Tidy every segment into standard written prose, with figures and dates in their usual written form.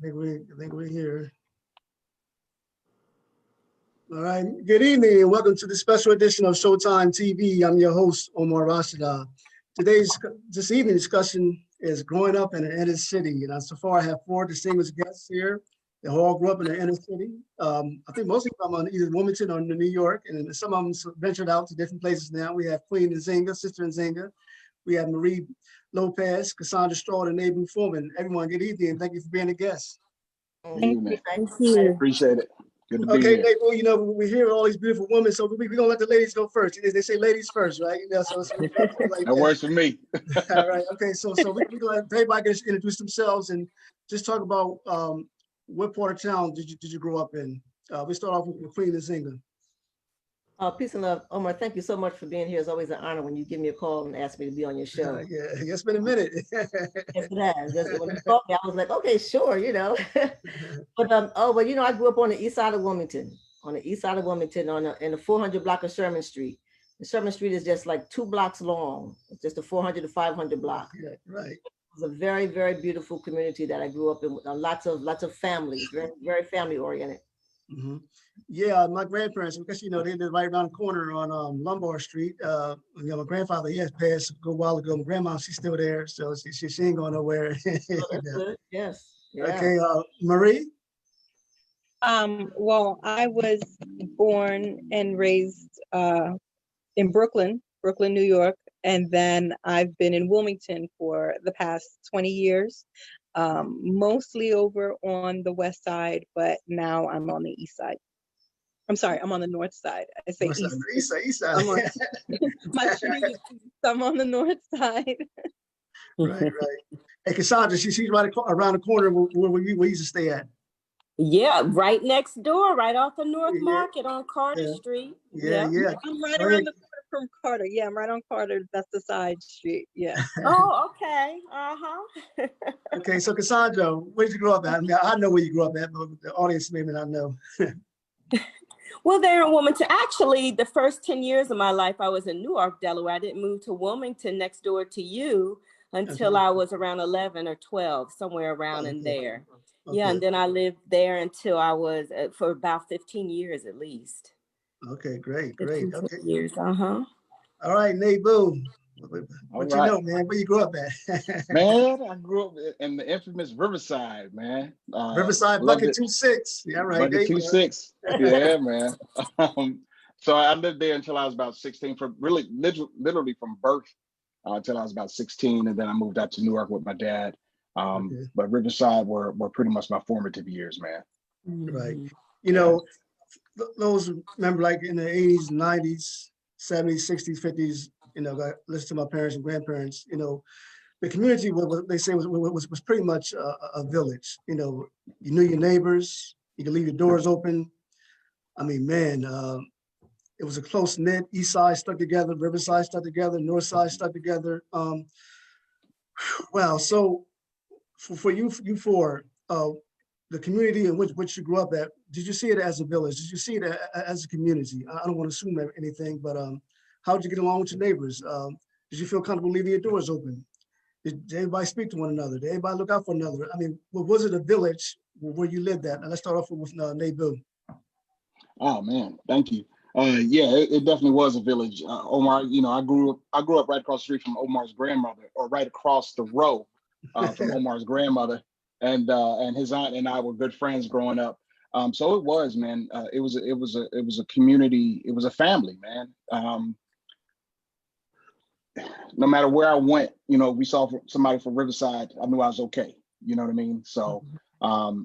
I think we're here. All right. Good evening and welcome to the special edition of Showtime TV. I'm your host, Omar Rashada. This evening discussion is growing up in the inner city, and so far I have 4 distinguished guests here. They all grew up in the inner city. I think most of them are either Wilmington or New York, and some of them ventured out to different places now. We have Queen Nzinga, Sister Nzinga. We have Marie Lopez, Cassandra Stroude, and Naybu Fullman. Everyone, good evening, and thank you for being a guest. Thank you. Thank you. Appreciate it. Good to be Okay, here. Naybu, you know, we hear all these beautiful women, so we're gonna let the ladies go first. They say ladies first, right? You know, so like That works for me. All right. Okay. So we're gonna everybody can introduce themselves and just talk about what part of town did you grow up in? We start off with Queen Nzinga. Peace and love. Omar, thank you so much for being here. It's always an honor when you give me a call and ask me to be on your show. Yeah, it's been a minute. Yes, it has. When you called me, I was like, okay, sure, you know. But you know, I grew up on the east side of Wilmington, in the 400 block of Sherman Street. And Sherman Street is just like 2 blocks long. It's just a 400 to 500 block. Yeah, right. It was a very, very beautiful community that I grew up in. Lots of families, very, very family oriented. Mm-hmm. Yeah, my grandparents, because you know they live right around the corner on Lombard Street. You know, my grandfather, he has passed a good while ago. My grandma, she's still there, so she ain't going nowhere. Oh, that's good. Yes. Yeah. Okay, Marie. Well, I was born and raised in Brooklyn, New York, and then I've been in Wilmington for the past 20 years, mostly over on the west side, but now I'm on the east side. I'm sorry, I'm on the north side. I say east. East side. My street is east. I'm on the north side. Right. Hey, Cassandra, she's right around the corner where we used to stay at. Yeah, right next door, right off of North Market on Carter Street. Yeah. I'm right around the corner from Carter. Yeah, I'm right on Carter. That's the side street. Yeah. Oh, okay. Uh-huh. Okay, so Cassandra, where did you grow up at? I mean, I know where you grew up at, but the audience may not know. Well, there in Wilmington, actually, the first 10 years of my life, I was in Newark, Delaware. I didn't move to Wilmington next door to you until I was around 11 or 12, somewhere around in there. Okay. Yeah, and then I lived there until I was for about 15 years at least. Okay, great. Okay. Years, uh-huh. All right, Naybu. What you know, man? Where you grew up at? Man, I grew up in the infamous Riverside, man. Riverside Bucket 26. Yeah, right. Bucket 26. Yeah, man. So I lived there until I was about 16, from literally from birth until I was about 16, and then I moved out to Newark with my dad. But Riverside were pretty much my formative years, man. Right. You know, those remember like in the 80s, 90s, 70s, 60s, 50s, you know, I listened to my parents and grandparents, you know, the community, what they say was pretty much a village. You know, you knew your neighbors, you could leave your doors open. I mean, man, it was a close knit. East side stuck together, Riverside stuck together, North side stuck together. Well, so for you four, the community in which you grew up at, did you see it as a village? Did you see it as a community? I don't want to assume anything, but how did you get along with your neighbors? Did you feel comfortable leaving your doors open? Did everybody speak to one another? Did everybody look out for another? I mean, was it a village where you lived at? And let's start off with Naybu. Oh man, thank you. Yeah, it definitely was a village. Omar, you know, I grew up right across the street from Omar's grandmother, or right across the row from Omar's grandmother, and his aunt and I were good friends growing up. So it was, man. It was a community. It was a family, man. No matter where I went, you know, we saw somebody from Riverside, I knew I was okay. You know what I mean? So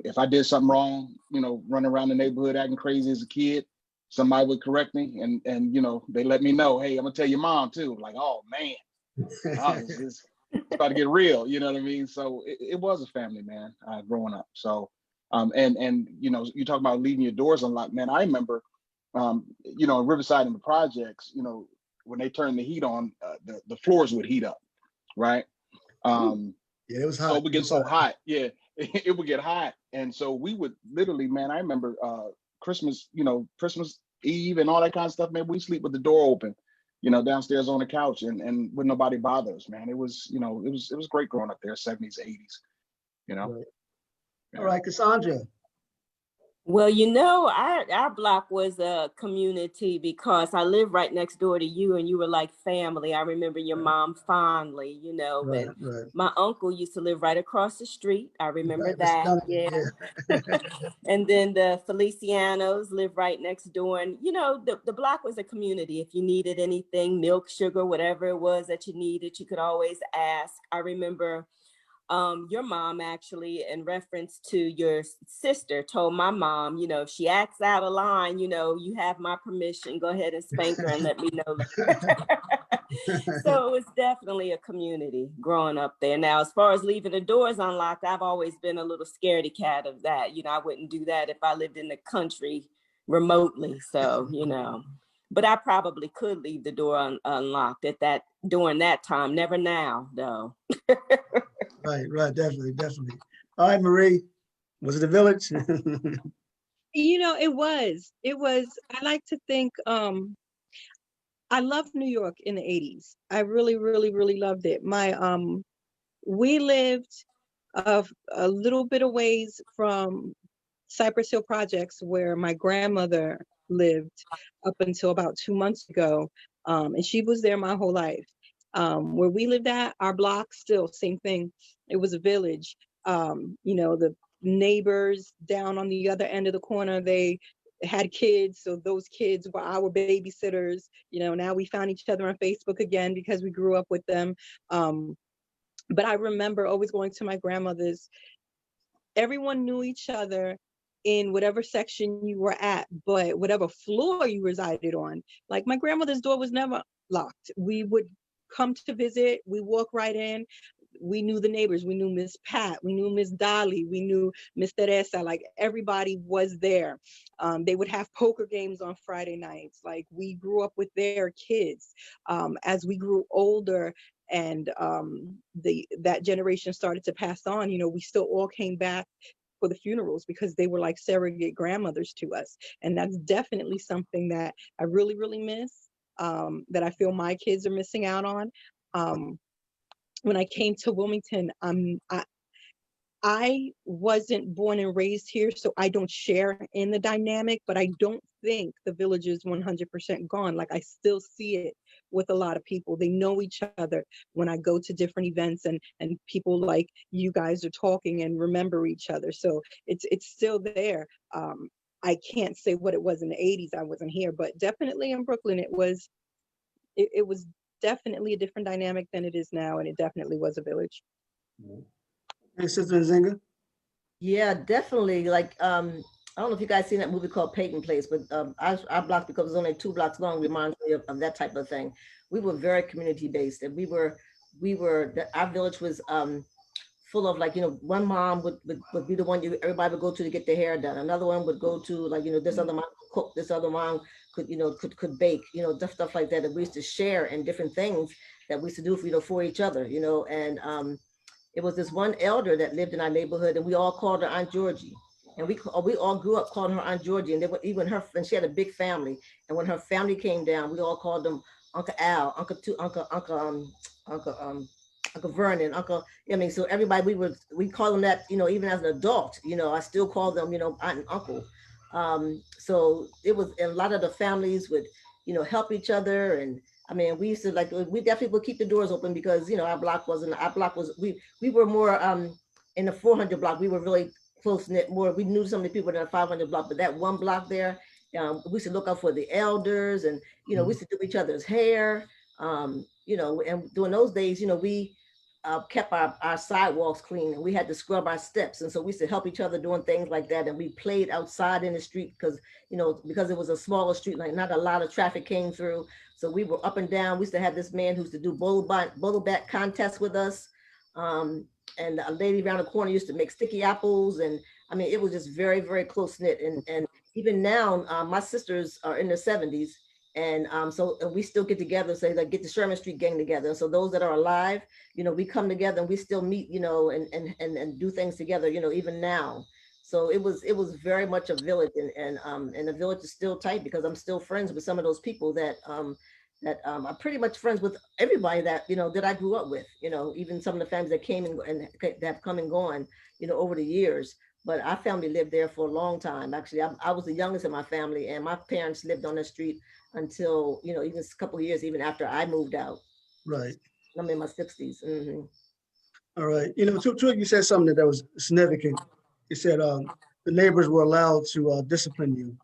if I did something wrong, you know, running around the neighborhood acting crazy as a kid, somebody would correct me, and you know, they let me know, hey, I'm gonna tell your mom too. Like, oh man, it's about to get real. You know what I mean? So it was a family, man, growing up. So and you know, you talk about leaving your doors unlocked, man. I remember, you know, in Riverside in the projects, you know, when they turned the heat on, the floors would heat up, right? Yeah, it was hot. So it would get so hot. Yeah, it would get hot. And so we would literally, man, I remember Christmas, you know, Christmas Eve and all that kind of stuff, man, we sleep with the door open, you know, downstairs on the couch, and wouldn't nobody bother us, man. It was, you know, it was great growing up there, 70s, 80s, you know. Right. All right, Cassandra. Well, our block was a community because I lived right next door to you and you were like family. I remember your mom fondly, Right, and right. my uncle used to live right across the street. I remember Right, that. Mr. Yeah. Duncan, And then the Felicianos live right next door. And, the block was a community. If you needed anything, milk, sugar, whatever it was that you needed, you could always ask. I remember your mom actually, in reference to your sister, told my mom, if she acts out of line, you have my permission, go ahead and spank her and let me know. So it was definitely a community growing up there. Now, as far as leaving the doors unlocked, I've always been a little scaredy cat of that. I wouldn't do that if I lived in the country remotely. So, but I probably could leave the door unlocked during that time. Never now, though. Right, definitely, definitely. All right, Marie, was it a village? It was, I like to think, I loved New York in the 80s. I really, really, really loved it. We lived a little bit of ways from Cypress Hill Projects, where my grandmother lived up until about 2 months ago. And she was there my whole life. Where we lived at, our block, still same thing. It was a village. The neighbors down on the other end of the corner, they had kids, so those kids were our babysitters. Now we found each other on Facebook again because we grew up with them. But I remember always going to my grandmother's. Everyone knew each other in whatever section you were at, but whatever floor you resided on. Like, my grandmother's door was never locked. We would come to visit, we walk right in. We knew the neighbors. We knew Miss Pat. We knew Miss Dolly. We knew Miss Teresa. Like, everybody was there. They would have poker games on Friday nights. Like, we grew up with their kids. As we grew older and that generation started to pass on, we still all came back for the funerals because they were like surrogate grandmothers to us. And that's definitely something that I really, really miss, that I feel my kids are missing out on. When I came to Wilmington, I wasn't born and raised here, so I don't share in the dynamic, but I don't think the village is 100% gone. Like, I still see it with a lot of people. They know each other when I go to different events, and people like you guys are talking and remember each other. So it's still there. I can't say what it was in the 80s. I wasn't here, but definitely in Brooklyn, it was definitely a different dynamic than it is now, and it definitely was a village. Hey, Sister Nzinga. Yeah, definitely. Like, I don't know if you guys seen that movie called Peyton Place, but our block, because it's only 2 blocks long, reminds me of that type of thing. We were very community based, and our village was full of, like, one mom would be the one everybody would go to get their hair done. Another one would go to, like, this other mom could cook, this other mom could bake, stuff like that. And we used to share in different things that we used to do for each other, and it was this one elder that lived in our neighborhood, and we all called her Aunt Georgie. And we all grew up calling her Aunt Georgie. And and she had a big family. And when her family came down, we all called them Uncle Al, Uncle Vernon, so everybody, we call them that, even as an adult, I still call them, aunt and uncle. So it was, and a lot of the families would, help each other. And I mean, we used to, like, we definitely would keep the doors open because, our block was, we were more in the 400 block. We were really close knit more. We knew some of the people in the 500 block, but that one block there, we used to look out for the elders, and, we used to do each other's hair, and during those days, we kept our sidewalks clean, and we had to scrub our steps. And so we used to help each other doing things like that. And we played outside in the street because, because it was a smaller street, like not a lot of traffic came through. So we were up and down. We used to have this man who used to do bottle bat contests with us. And a lady around the corner used to make sticky apples. And I mean, it was just very, very close knit. And even now, my sisters are in their 70s. And so we still get together, say, like, get the Sherman Street gang together. And so those that are alive, we come together and we still meet, and do things together, even now. So it was very much a village, and the village is still tight because I'm still friends with some of those people that I'm pretty much friends with everybody that, that I grew up with, even some of the families that came and that have come and gone, over the years. but our family lived there for a long time. Actually, I was the youngest in my family, and my parents lived on the street until, you know, even a couple of years, even after I moved out. Right. I'm in my 60s. All right. You know, two of you said something that was significant. You said the neighbors were allowed to discipline you.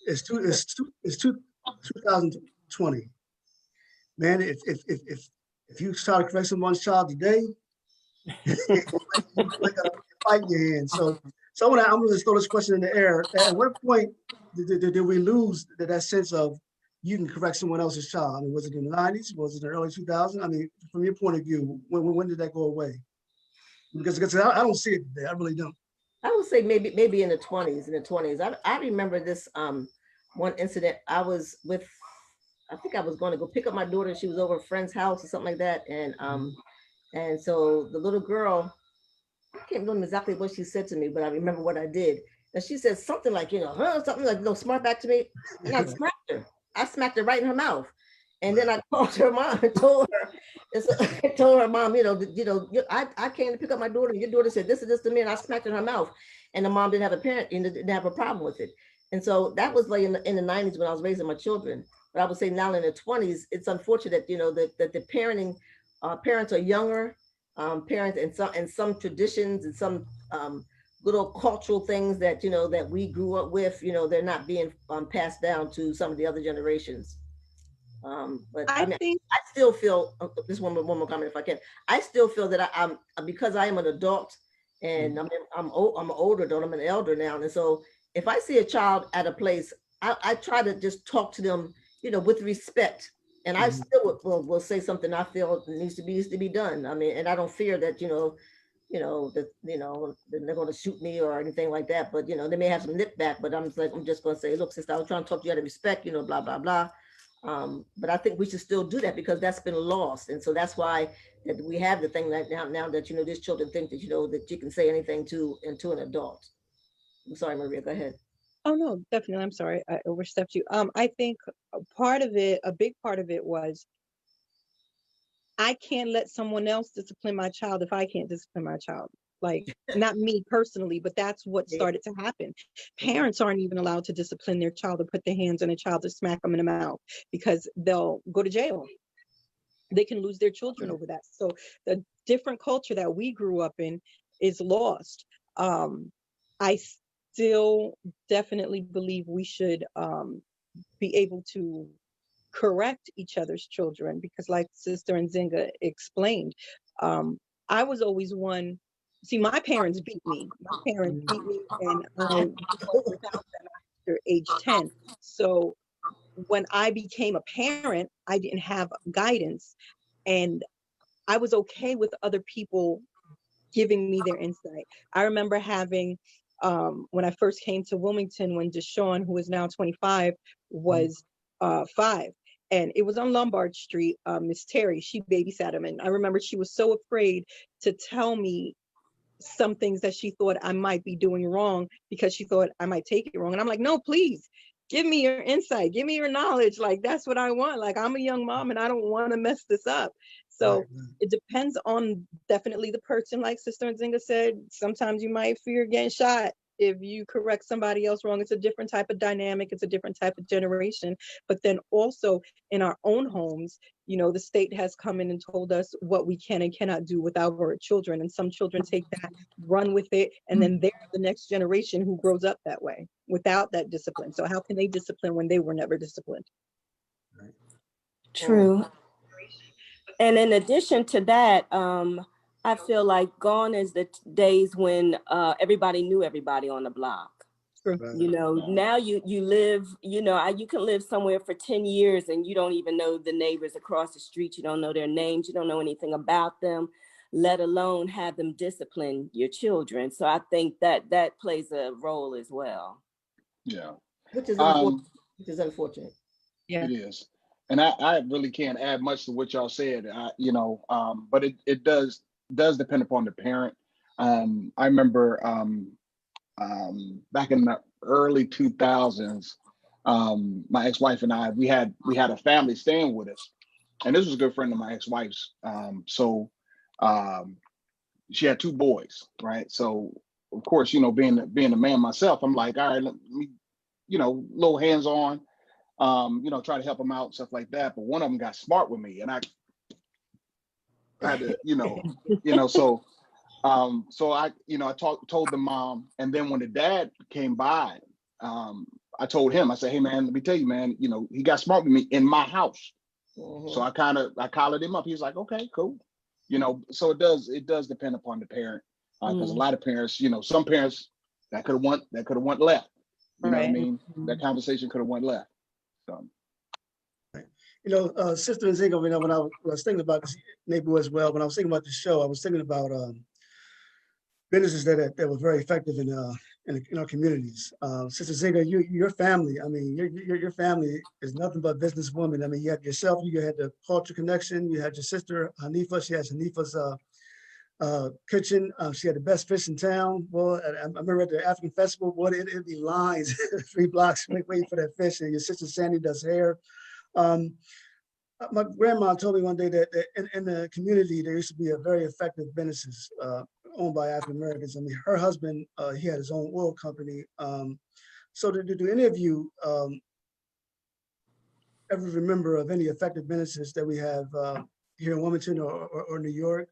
It's 2020. Man, if you start correcting one's child today, you like a fight in your hand. So I'm gonna just throw this question in the air. At what point did we lose that sense of you can correct someone else's child? I mean, was it in the 90s? Was it in the early 2000s? I mean, from your point of view, when did that go away? Because I don't see it today. I really don't. I would say maybe in the 20s. I remember this one incident. I think I was going to go pick up my daughter. She was over a friend's house or something like that, and so the little girl, I can't remember exactly what she said to me, but I remember what I did. And she said something like, something like, smart back to me, and I smacked her. I smacked her right in her mouth, and then I called her mom and told her, mom, I came to pick up my daughter, and your daughter said this and this to me, and I smacked her in her mouth, and the mom didn't have didn't have a problem with it. And so that was like in the 90s when I was raising my children. But I would say now in the 20s, it's unfortunate, that the parents are younger, parents, and some traditions and some little cultural things that that we grew up with, they're not being passed down to some of the other generations. But I mean, I still feel just one more comment if I can. I still feel that I'm because I am an adult and I'm an older adult. I'm an elder now, and so if I see a child at a place, I try to just talk to them, with respect. And I still will say something I feel needs to be done. I mean, and I don't fear that that they're going to shoot me or anything like that. But they may have some nip back. But I'm just going to say, look, sister, I was trying to talk to you out of respect. Blah blah blah. But I think we should still do that because that's been lost, and so that's why that we have the thing that now that these children think that that you can say anything to an adult. I'm sorry, Maria. Go ahead. Oh no, definitely. I'm sorry, I overstepped you. I think a big part of it was I can't let someone else discipline my child if I can't discipline my child. Like, not me personally, but that's what started to happen. Parents aren't even allowed to discipline their child or put their hands on a child or smack them in the mouth because they'll go to jail. They can lose their children over that. So the different culture that we grew up in is lost. I still definitely believe we should be able to correct each other's children because, like Sister Nzinga explained, I was always one. See, my parents beat me. And I without them after age 10. So when I became a parent, I didn't have guidance, and I was okay with other people giving me their insight. I remember having, when I first came to Wilmington, when Deshawn, who is now 25, was 5. And it was on Lombard Street. Miss Terry, she babysat him. And I remember she was so afraid to tell me some things that she thought I might be doing wrong because she thought I might take it wrong. And I'm like, no, please give me your insight, give me your knowledge. Like, that's what I want. Like, I'm a young mom and I don't want to mess this up. So it depends on definitely the person. Like Sister Nzinga said, sometimes you might fear getting shot if you correct somebody else wrong. It's a different type of dynamic. It's a different type of generation. But then also in our own homes, the state has come in and told us what we can and cannot do with our children. And some children take that, run with it, and then they're the next generation who grows up that way without that discipline. So how can they discipline when they were never disciplined? True. And in addition to that, I feel like gone is the days when everybody knew everybody on the block. True. Now you live, you can live somewhere for 10 years and you don't even know the neighbors across the street. You don't know their names. You don't know anything about them, let alone have them discipline your children. So I think that plays a role as well. Yeah. Which is unfortunate. Yeah. It is. And I really can't add much to what y'all said, but it does depend upon the parent. I remember back in the early 2000s, my ex-wife and I, we had a family staying with us, and this was a good friend of my ex-wife's. So she had 2 boys, right? So of course, you know, being a man myself, I'm like, all right, let me, you know, little hands on, you know, try to help them out and stuff like that. But one of them got smart with me, and I had to, so I, you know, I told the mom, and then when the dad came by, I told him, I said, hey man, let me tell you, man, you know, he got smart with me in my house. So I collared him up. He was like, okay, cool. You know, so it does depend upon the parent, because a lot of parents, you know, some parents that could have went left. You know what I mean? That conversation could have went left. So. You know, Sister Nzinga, you know, when I was thinking about this Naybu as well, when I was thinking about the show, I was thinking about businesses that were very effective in our communities. Sister Nzinga, your family, I mean, your family is nothing but businesswomen. I mean, you had yourself, you had the culture connection, you had your sister Hanifa, she has Hanifa's kitchen. She had the best fish in town. Well, I remember at the African festival, boy, it'd be lines 3 blocks waiting for that fish. And your sister Sandy does hair. My grandma told me one day that in the community, there used to be a very effective businesses owned by African Americans. I mean, her husband, he had his own oil company. So do any of you ever remember of any effective businesses that we have here in Wilmington or New York?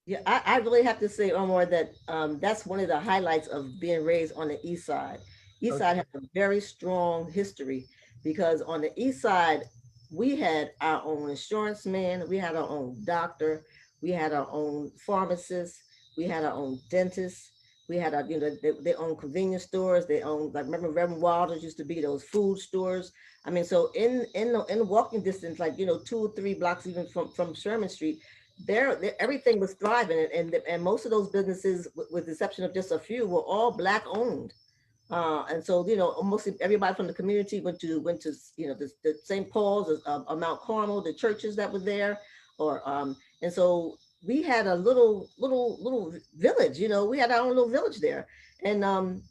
Yeah, I really have to say, Omar, that that's one of the highlights of being raised on the East Side. East Side has a very strong history, because on the East Side, we had our own insurance man, we had our own doctor, we had our own pharmacist, we had our own dentist, we had our, you know, they own convenience stores, they own, like, remember Reverend Walters used to be those food stores. I mean, so in walking distance, like, you know, 2 or 3 blocks even from Sherman Street, there everything was thriving, and most of those businesses, with the exception of just a few, were all Black owned. And so, you know, mostly everybody from the community went to you know, the St. Paul's, Mount Carmel, the churches that were there, and so we had a little village. You know, we had our own little village there. And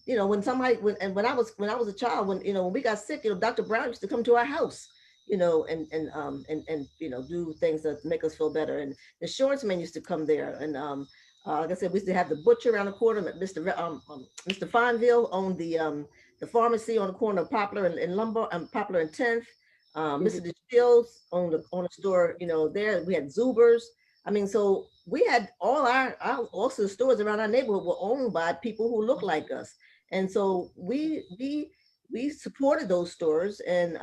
you know, when I was a child, when we got sick, you know, Dr. Brown used to come to our house, you know, and you know, do things that make us feel better. And the insurance man used to come there, and like I said, we used to have the butcher around the corner. Mr. Fonville owned the pharmacy on the corner of Poplar and Lombard, Poplar and 10th. Mr. DeShields owned a store, you know, there. We had Zuber's. I mean, so we had all our also the stores around our neighborhood were owned by people who look like us. And so we supported those stores, and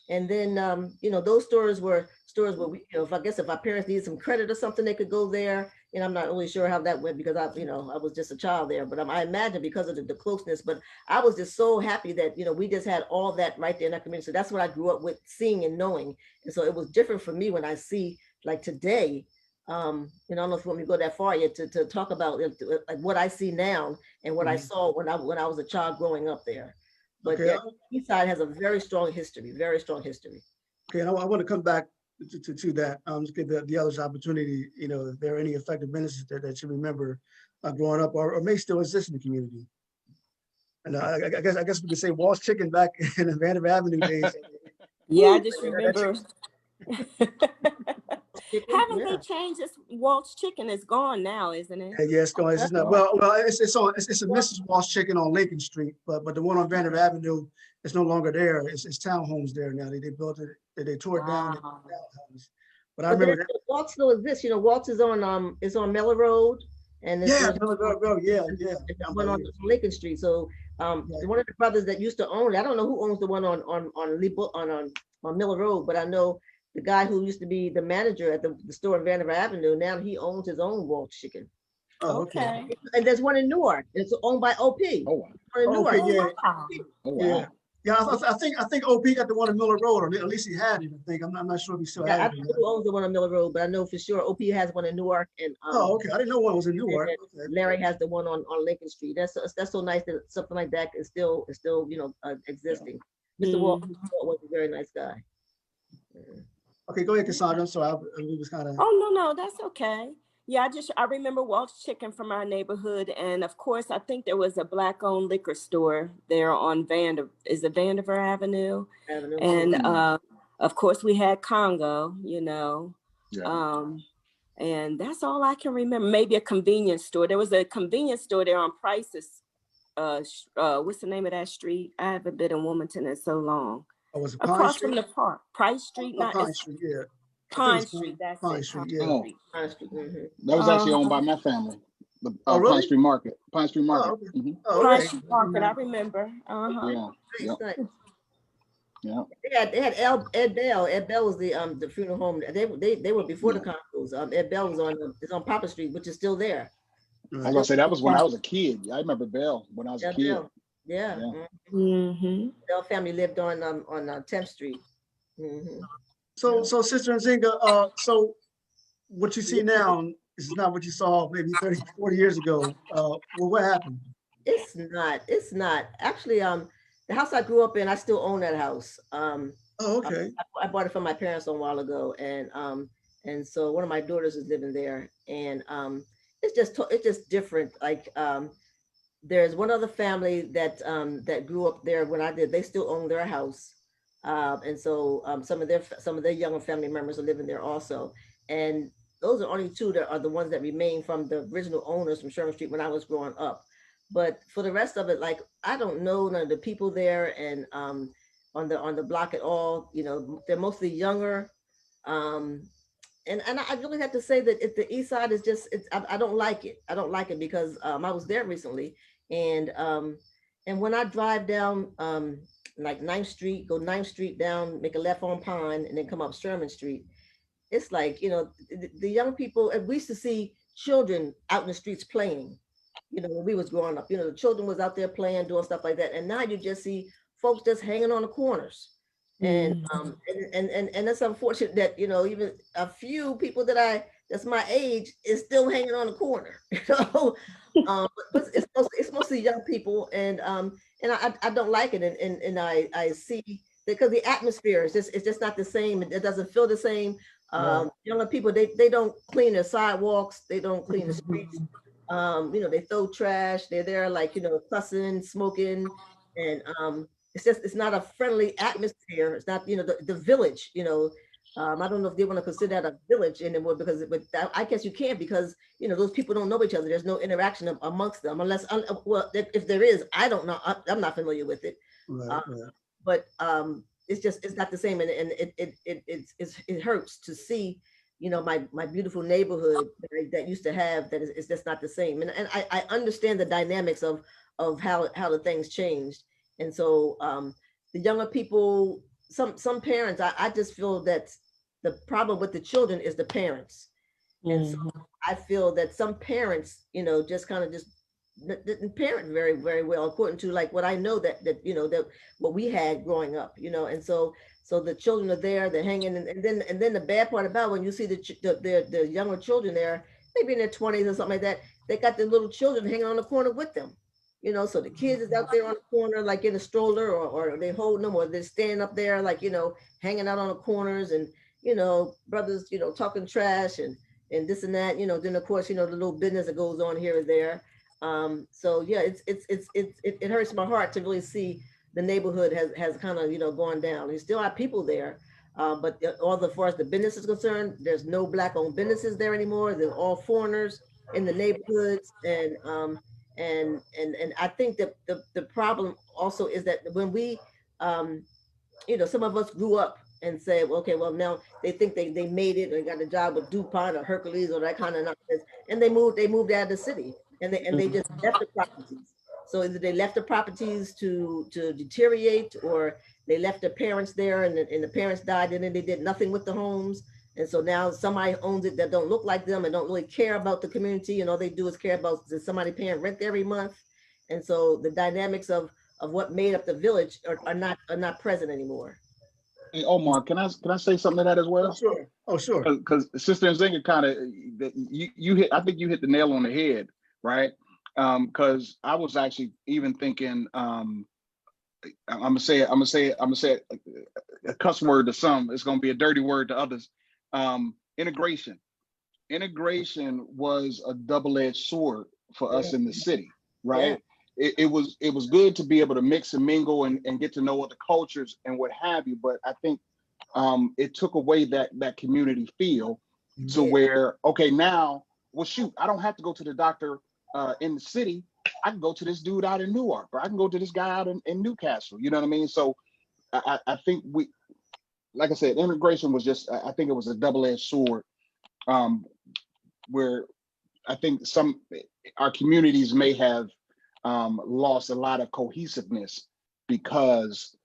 then you know, those stores were where we, you know, if our parents needed some credit or something, they could go there. And I'm not really sure how that went, because I was just a child there, but I imagine because of the closeness. But I was just so happy that, you know, we just had all that right there in our community. So that's what I grew up with, seeing and knowing. And so it was different for me when I see, like, today, you know, I don't know if you want me to go that far yet to talk about like what I see now and what I saw when I was a child growing up there. But yeah, East Side has a very strong history, very strong history. Okay, and I want to come back to that. Just give the others opportunity. You know, if there are any effective businesses that you remember growing up, or may still exist in the community. And I guess we could say Walt's Chicken back in the Vanderbilt Avenue days. Yeah, I just remember. Haven't they changed this? Walt's Chicken is gone now, isn't it? Yeah, it's going. It's not, well, it's a Mrs. Walt's Chicken on Lincoln Street, but the one on Vanderbilt Avenue is no longer there. It's townhomes there now. They built it. They tore it down. But I remember that. Waltz still exists. You know, Waltz is on Miller Road, and Miller Road. Yeah. One on Lincoln Street. So one of the brothers that used to own it, I don't know who owns the one on Miller Road, but I know the guy who used to be the manager at the store in Vanderbilt Avenue, now he owns his own Walt's Chicken. Oh, okay. And there's one in Newark. It's owned by OP. Oh, wow. Yeah. Yeah, I think OP got the one in Miller Road, or at least he had it. I think I'm not sure if he still has it. I don't know who owns the one on Miller Road, but I know for sure OP has one in Newark. And okay. I didn't know one was in Newark. Okay. Larry has the one on Lincoln Street. That's so nice that something like that is still existing. Mr. Walt was a very nice guy. Okay, go ahead, Cassandra. So I was kind of. Oh no, that's okay. Yeah, I remember Walt's Chicken from our neighborhood, and of course, I think there was a Black-owned liquor store there on Vandiver Avenue, and of course we had Congo, you know, And that's all I can remember. Maybe a convenience store. There was a convenience store there on Price's. What's the name of that street? I haven't been in Wilmington in so long. Oh, was it Pine Across Street? from the park, Price Street. Oh, Not Pine Street, yeah. I think it Pine was Street. That's Pine it. Street, Pine yeah. Oh, Street. Pine Street, mhm. that was actually owned by my family. The Oh, really? Pine Street Market. Pine Street Market. Oh, okay. Mhm. Oh, Pine okay. Street Market. I remember. Yeah. Nice, Yeah. nice. Yeah. They had Ed Bell. Ed Bell was the funeral home. They were before the condos. Ed Bell was on Papa Street, which is still there. I was gonna say that was when I was a kid. I remember Bell when I was a Ed kid. Bell. Yeah. Yeah. Mm-hmm. Bell family lived on 10th Street. Mhm. So Sister Nzinga, so what you see now is not what you saw maybe 30, 40 years ago. Well, what happened? It's not. Actually, the house I grew up in, I still own that house. Oh, okay. I bought it from my parents a while ago, and so one of my daughters is living there, and it's just different. Like there's one other family that grew up there when I did. They still own their house, and so some of their younger family members are living there also, and those are only two that are the ones that remain from the original owners from Sherman Street when I was growing up. But for the rest of it, like I don't know none of the people there, and on the block at all. You know, they're mostly younger. And I really have to say that the East Side is just I don't like it. I don't like it because I was there recently, and when I drive down like 9th Street, go 9th Street down, make a left on Pine, and then come up Sherman Street. It's like, you know, the young people, and we used to see children out in the streets playing, you know, when we was growing up. You know, the children was out there playing, doing stuff like that, and now you just see folks just hanging on the corners. And and it's unfortunate that, you know, even a few people that's my age is still hanging on the corner, you know. But it's mostly young people, and I don't like it, and I see because the atmosphere is just not the same. It doesn't feel the same. Younger people, they don't clean their sidewalks, they don't clean the streets. You know, they throw trash. They're there like, you know, fussing, smoking, and it's not a friendly atmosphere. It's not, you know, the village, you know. I don't know if they want to consider that a village anymore, because I guess you can't, because, you know, those people don't know each other. There's no interaction amongst them unless, well, if there is, I don't know. I'm not familiar with it. Right, But it's not the same, and it hurts to see, you know, my beautiful neighborhood that used to have that is just not the same. And I understand the dynamics of how the things changed. And so the younger people, some parents, I just feel that the problem with the children is the parents. And so I feel that some parents, you know, just kind of just didn't parent very, very well, according to like what I know that you know, that what we had growing up, you know. And so the children are there, they're hanging, and then the bad part about when you see the younger children there, maybe in their 20s or something like that, they got the little children hanging on the corner with them, you know. So the kids is out there on the corner like in a stroller, or they holding them, or they're standing up there like, you know, hanging out on the corners, and, you know, brothers, you know, talking trash and this and that, you know. Then of course, you know, the little business that goes on here and there. So yeah, it hurts my heart to really see the neighborhood has kind of, you know, gone down. You still have people there, but as far as the business is concerned, there's no Black-owned businesses there anymore. They're all foreigners in the neighborhoods, and I think that the problem also is that when we, you know, some of us grew up and say, well, okay, well, now they think they made it, or got a job with DuPont or Hercules or that kind of nonsense, and they moved out of the city, and they just left the properties. So either they left the properties to deteriorate, or they left their parents there, and the parents died, and then they did nothing with the homes. And so now somebody owns it that don't look like them and don't really care about the community, and all they do is care about somebody paying rent every month. And so the dynamics of what made up the village are not present anymore. Hey, Omar, can I say something to that as well? Oh, sure. Oh, sure. Because Sister Nzinga kind of, you hit, I think you hit the nail on the head, right? Because I was actually even thinking, I'm gonna say a cuss word to some. It's gonna be a dirty word to others. Integration was a double-edged sword for us in the city, right? Yeah. It was good to be able to mix and mingle and get to know other cultures and what have you, but I think it took away that community feel. to where, okay, now, well, shoot, I don't have to go to the doctor in the city. I can go to this dude out in Newark, or I can go to this guy out in Newcastle. You know what I mean? So I think like I said, immigration was just, I think it was a double-edged sword, where I think our communities may have lost a lot of cohesiveness because,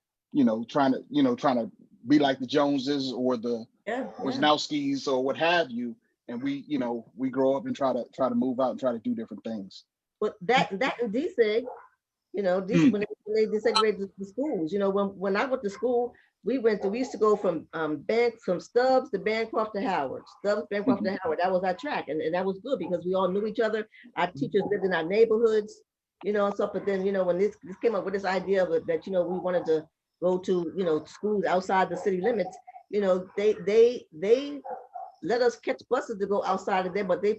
trying to be like the Joneses or the Wisnowskis or what have you. And we grow up and try to move out and try to do different things. But that and deseg, when they desegregated the schools, when I went to school, we used to go from Stubbs to Bancroft to Howard, Stubbs, Bancroft to Howard. That was our track, and that was good because we all knew each other. Our teachers lived in our neighborhoods, and stuff. But then, when this came up with this idea of that, we wanted to go to, schools outside the city limits. They let us catch buses to go outside of there, but they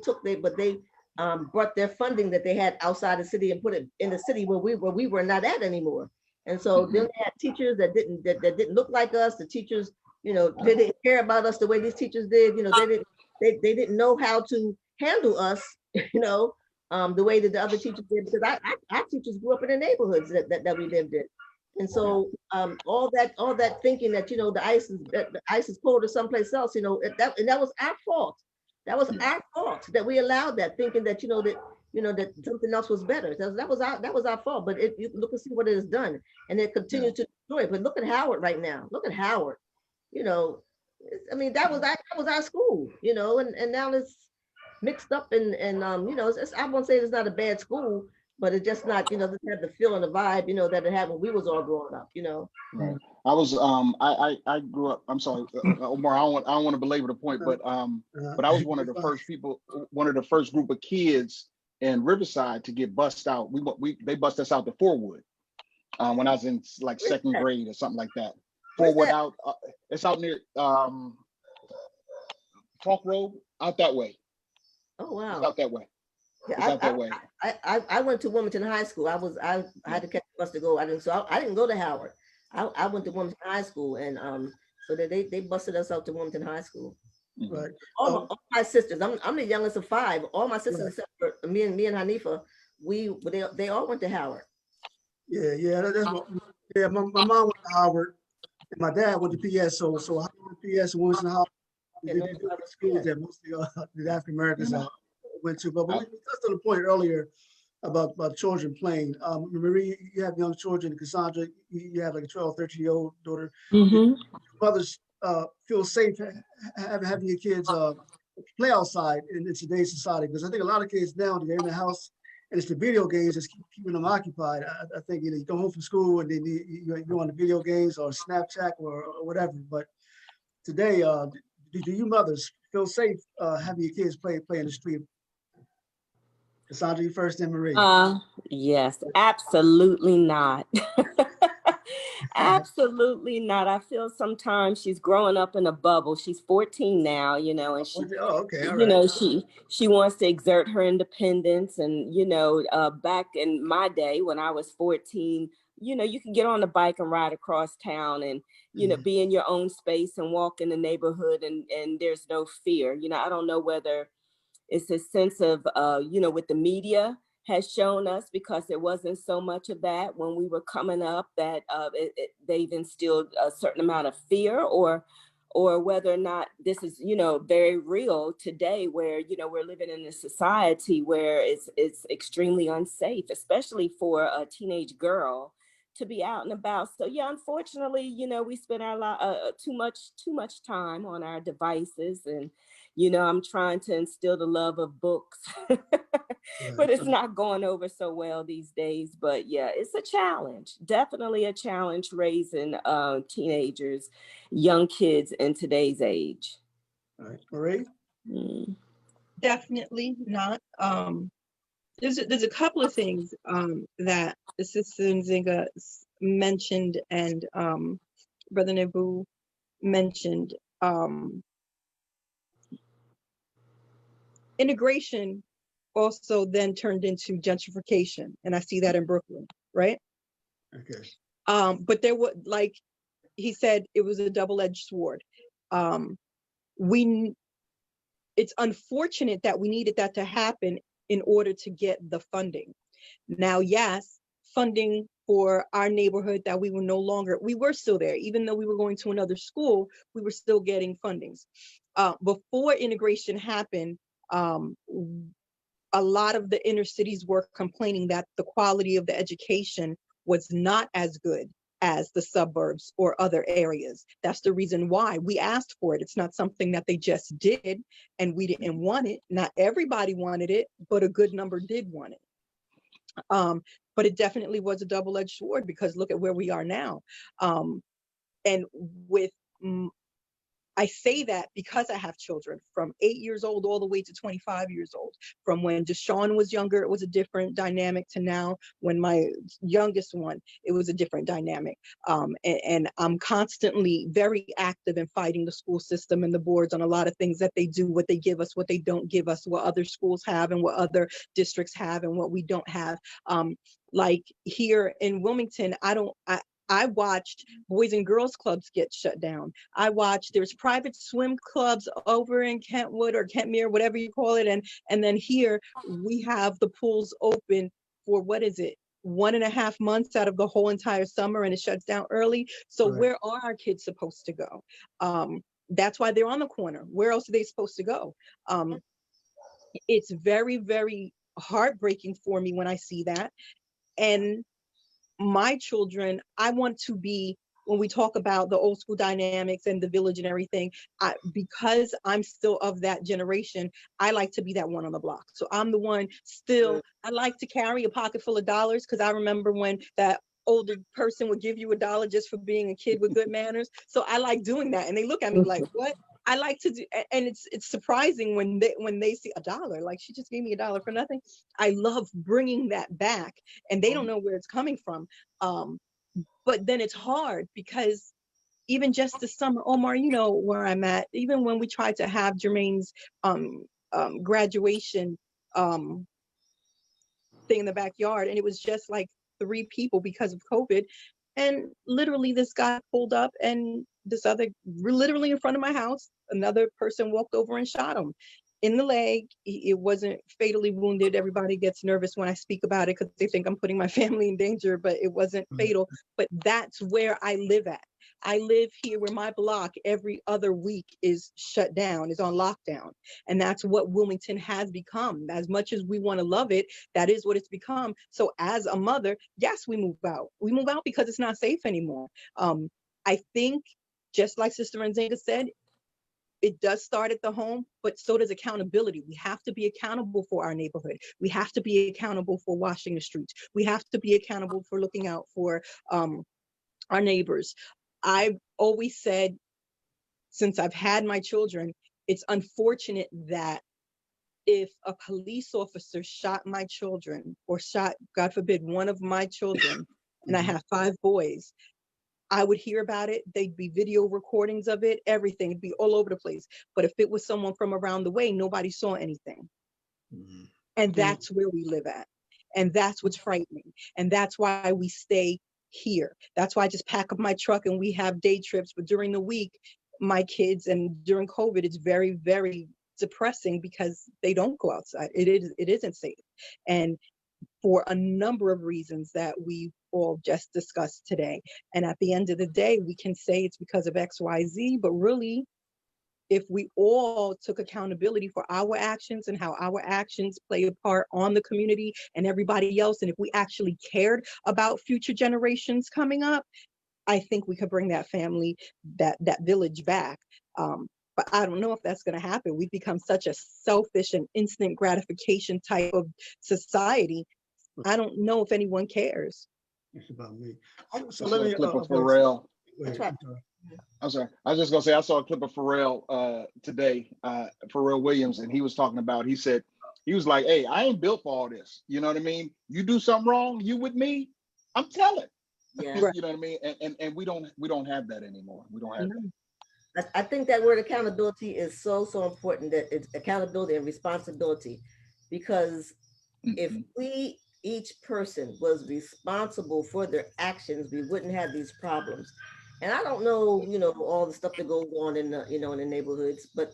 brought their funding that they had outside the city and put it in the city where we were not at anymore. And so then they had teachers that didn't look like us. The teachers, they didn't care about us the way these teachers did. They didn't know how to handle us, the way that the other teachers did, because our teachers grew up in the neighborhoods that we lived in. And so all that thinking that, the ice is colder someplace else, and that was our fault. That was our fault that we allowed that, thinking that, that something else was better. That was our fault. But you look and see what it has done, and it continues to destroy it. But look at Howard right now. Look at Howard. That was our school. And now it's mixed up and I won't say it's not a bad school, but it's just not, doesn't have the feel and the vibe, that it had when we was all growing up, Right. I was I grew up, I'm sorry, Omar, I don't want to belabor the point, but I was one of the first group of kids in Riverside to get bussed out. They bussed us out to Forwood when I was in like second grade or something like that. Forwood out, it's out near Talk Road, out that way. Oh wow. It's out that way. I went to Wilmington High School. I had to catch a bus to go. I didn't go to Howard. I went to Wilmington High School, and so they busted us out to Wilmington High School. Right. All my sisters. I'm the youngest of 5. All my sisters, except for me and Hanifa, they all went to Howard. Yeah. My mom went to Howard, and my dad went to PS. So Howard, PS, and Wilmington Howard. They did other schools that mostly the African Americans went to. But we touched on the point earlier about children playing. Marie, you have young children. Cassandra, you have like a 12, 13-year-old daughter. Mothers feel safe having your kids play outside in today's society, because I think a lot of kids now, they're in the house and it's the video games that's keeping them occupied. I think you go home from school and then you go on the video games or Snapchat or whatever. But today, do you mothers feel safe having your kids play in the street? Cassandra, you first, then Marie. Yes, absolutely not. Absolutely not. I feel sometimes she's growing up in a bubble. She's 14 now, and she, she wants to exert her independence. And, back in my day when I was 14, you could get on the bike and ride across town and, be in your own space and walk in the neighborhood and there's no fear. I don't know whether it's a sense of, with the media has shown us, because there wasn't so much of that when we were coming up, that they've instilled a certain amount of fear, or whether or not this is, very real today, where, we're living in a society where it's extremely unsafe, especially for a teenage girl to be out and about. So yeah, unfortunately, we spend our too much time on our devices, and I'm trying to instill the love of books, but it's not going over so well these days. But yeah, it's a challenge, definitely a challenge raising teenagers, young kids in today's age. All right, Marie? Definitely not. There's a couple of things that Sister Nzinga mentioned and Brother Naybu mentioned. Integration also then turned into gentrification, and I see that in Brooklyn, right? Okay. But there was, like he said, it was a double-edged sword. it's unfortunate that we needed that to happen in order to get the funding. Now, yes, funding for our neighborhood that we were still there, even though we were going to another school, we were still getting fundings. Before integration happened, a lot of the inner cities were complaining that the quality of the education was not as good as the suburbs or other areas. That's the reason why we asked for it. It's not something that they just did and we didn't want it. Not everybody wanted it, but a good number did want it. But it definitely was a double-edged sword, because look at where we are now. And with I say that because I have children from 8 years old all the way to 25 years old. From when Deshaun was younger, it was a different dynamic, to now when my youngest one, it was a different dynamic. And I'm constantly very active in fighting the school system and the boards on a lot of things that they do, what they give us, what they don't give us, what other schools have and what other districts have and what we don't have. Like here in Wilmington, I watched Boys and Girls Clubs get shut down. I watched, there's private swim clubs over in Kentwood or Kentmere, whatever you call it. And then here we have the pools open for, what is it, 1.5 months out of the whole entire summer, and it shuts down early. So Right. where are our kids supposed to go? That's why they're on the corner. Where else are they supposed to go? It's very, very heartbreaking for me when I see that. And my children, I want to be, when we talk about the old school dynamics and the village and everything, because I'm still of that generation, I like to be that one on the block. So I'm the one still, I like to carry a pocket full of dollars, because I remember when that older person would give you $1 just for being a kid with good manners. So I like doing that. And they look at me like, what? I like to do, and it's surprising when they see $1, like, she just gave me $1 for nothing. I love bringing that back, and they don't know where it's coming from. But then it's hard, because even just this summer, Omar, you know where I'm at, even when we tried to have Jermaine's graduation thing in the backyard, and it was just like 3 people because of COVID. And literally this guy pulled up, and this other, literally in front of my house, another person walked over and shot him in the leg. It wasn't fatally wounded. Everybody gets nervous when I speak about it because they think I'm putting my family in danger, but it wasn't fatal. But that's where I live at. I live here where my block every other week is shut down, is on lockdown. And that's what Wilmington has become. As much as we want to love it, that is what it's become. So as a mother, yes, we move out. We move out because it's not safe anymore. I think, just like Sister Nzinga said, it does start at the home, but so does accountability. We have to be accountable for our neighborhood. We have to be accountable for washing the streets. We have to be accountable for looking out for our neighbors. I've always said, since I've had my children, it's unfortunate that if a police officer shot my children, or shot, God forbid, one of my children, and I have 5 boys, I would hear about it. They'd be video recordings of it, everything. It'd be all over the place. But if it was someone from around the way, nobody saw anything. And that's where we live at. And that's what's frightening. And that's why we stay here. That's why I just pack up my truck and we have day trips. But during the week, my kids, and during COVID, it's very, very depressing because they don't go outside. It isn't safe. And for a number of reasons that we all just discussed today. And at the end of the day, we can say it's because of XYZ, but really, if we all took accountability for our actions and how our actions play a part on the community and everybody else, and if we actually cared about future generations coming up, I think we could bring that family, that village back. But I don't know if that's going to happen. We've become such a selfish and instant gratification type of society. I don't know if anyone cares. It's about me. I So saw let a me. clip of Pharrell. That's right. I'm sorry. I was just gonna say I saw a clip of Pharrell today, Pharrell Williams, and he was talking about. He said he was like, "Hey, I ain't built for all this. You know what I mean? You do something wrong, you with me? I'm telling." Yeah. Right. You know what I mean? And we don't have that anymore. We don't have that. I think that word accountability is so important, that it's accountability and responsibility, because if we, each person was responsible for their actions, we wouldn't have these problems. And I don't know, all the stuff that goes on in the, in the neighborhoods, but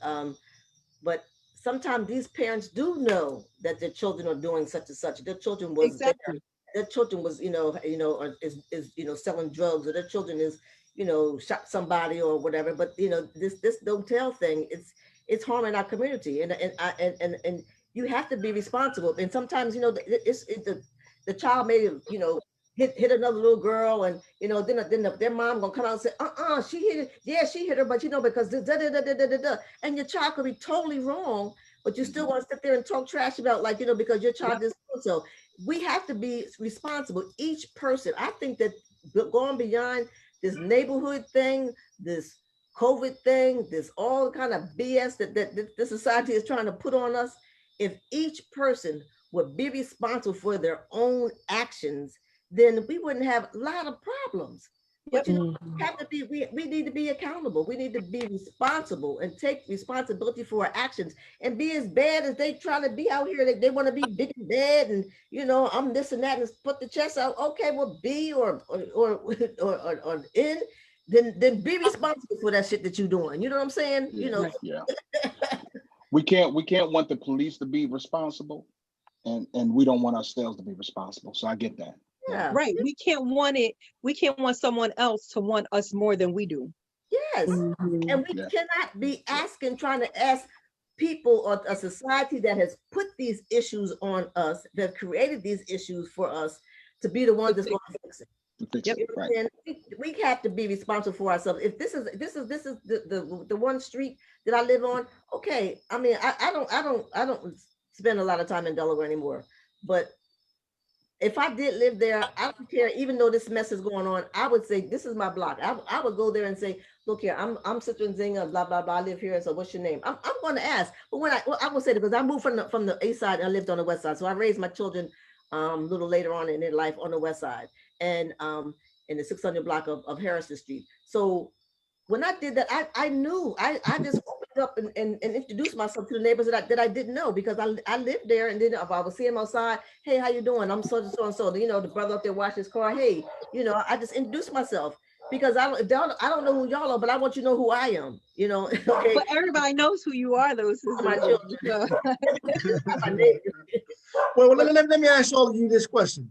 sometimes these parents do know that their children are doing such and such. Their children was there. Exactly. Their children was, is selling drugs, or their children is, shot somebody or whatever. But this don't tell thing, it's harming our community, and you have to be responsible. And sometimes, the child may, hit another little girl, and then their mom gonna come out and say, she hit it. Yeah, she hit her, but because and your child could be totally wrong, but you still want to sit there and talk trash about, like, because your child is so. We have to be responsible, each person. I think that going beyond this neighborhood thing, this COVID thing, this all kind of BS that the society is trying to put on us, if each person would be responsible for their own actions, then we wouldn't have a lot of problems. But we have to be, we need to be accountable. We need to be responsible and take responsibility for our actions, and be as bad as they try to be out here. They want to be big and bad, and I'm this and that, and put the chest out. Okay, well, be or in, then be responsible for that shit that you're doing. You know what I'm saying? Yeah. We can't want the police to be responsible, and we don't want ourselves to be responsible. So I get that. Yeah. Right. We can't want someone else to want us more than we do. Yes. And we cannot be trying to ask people or a society that has put these issues on us, that created these issues for us, to be the one that's going to fix it. Right. We have to be responsible for ourselves. If this is the one street that I live on, okay. I mean, I don't spend a lot of time in Delaware anymore, but if I did live there, I don't care. Even though this mess is going on, I would say, this is my block. I would go there and say, look here, I'm Sister Nzinga, blah blah blah. I live here. So what's your name? I'm going to ask. But I will say that, because I moved from the east side and I lived on the west side. So I raised my children a little later on in their life on the west side, and in the 600 block of Harrison Street. So when I did that, I knew I just opened up and introduced myself to the neighbors that I didn't know, because I lived there. And then if I would see him outside, hey, how you doing? I'm so and so. The brother up there washing his car. Hey, I just introduced myself, because I don't know who y'all are, but I want you to know who I am. Okay. But everybody knows who you are, though. My children. Well, let me ask all of you this question.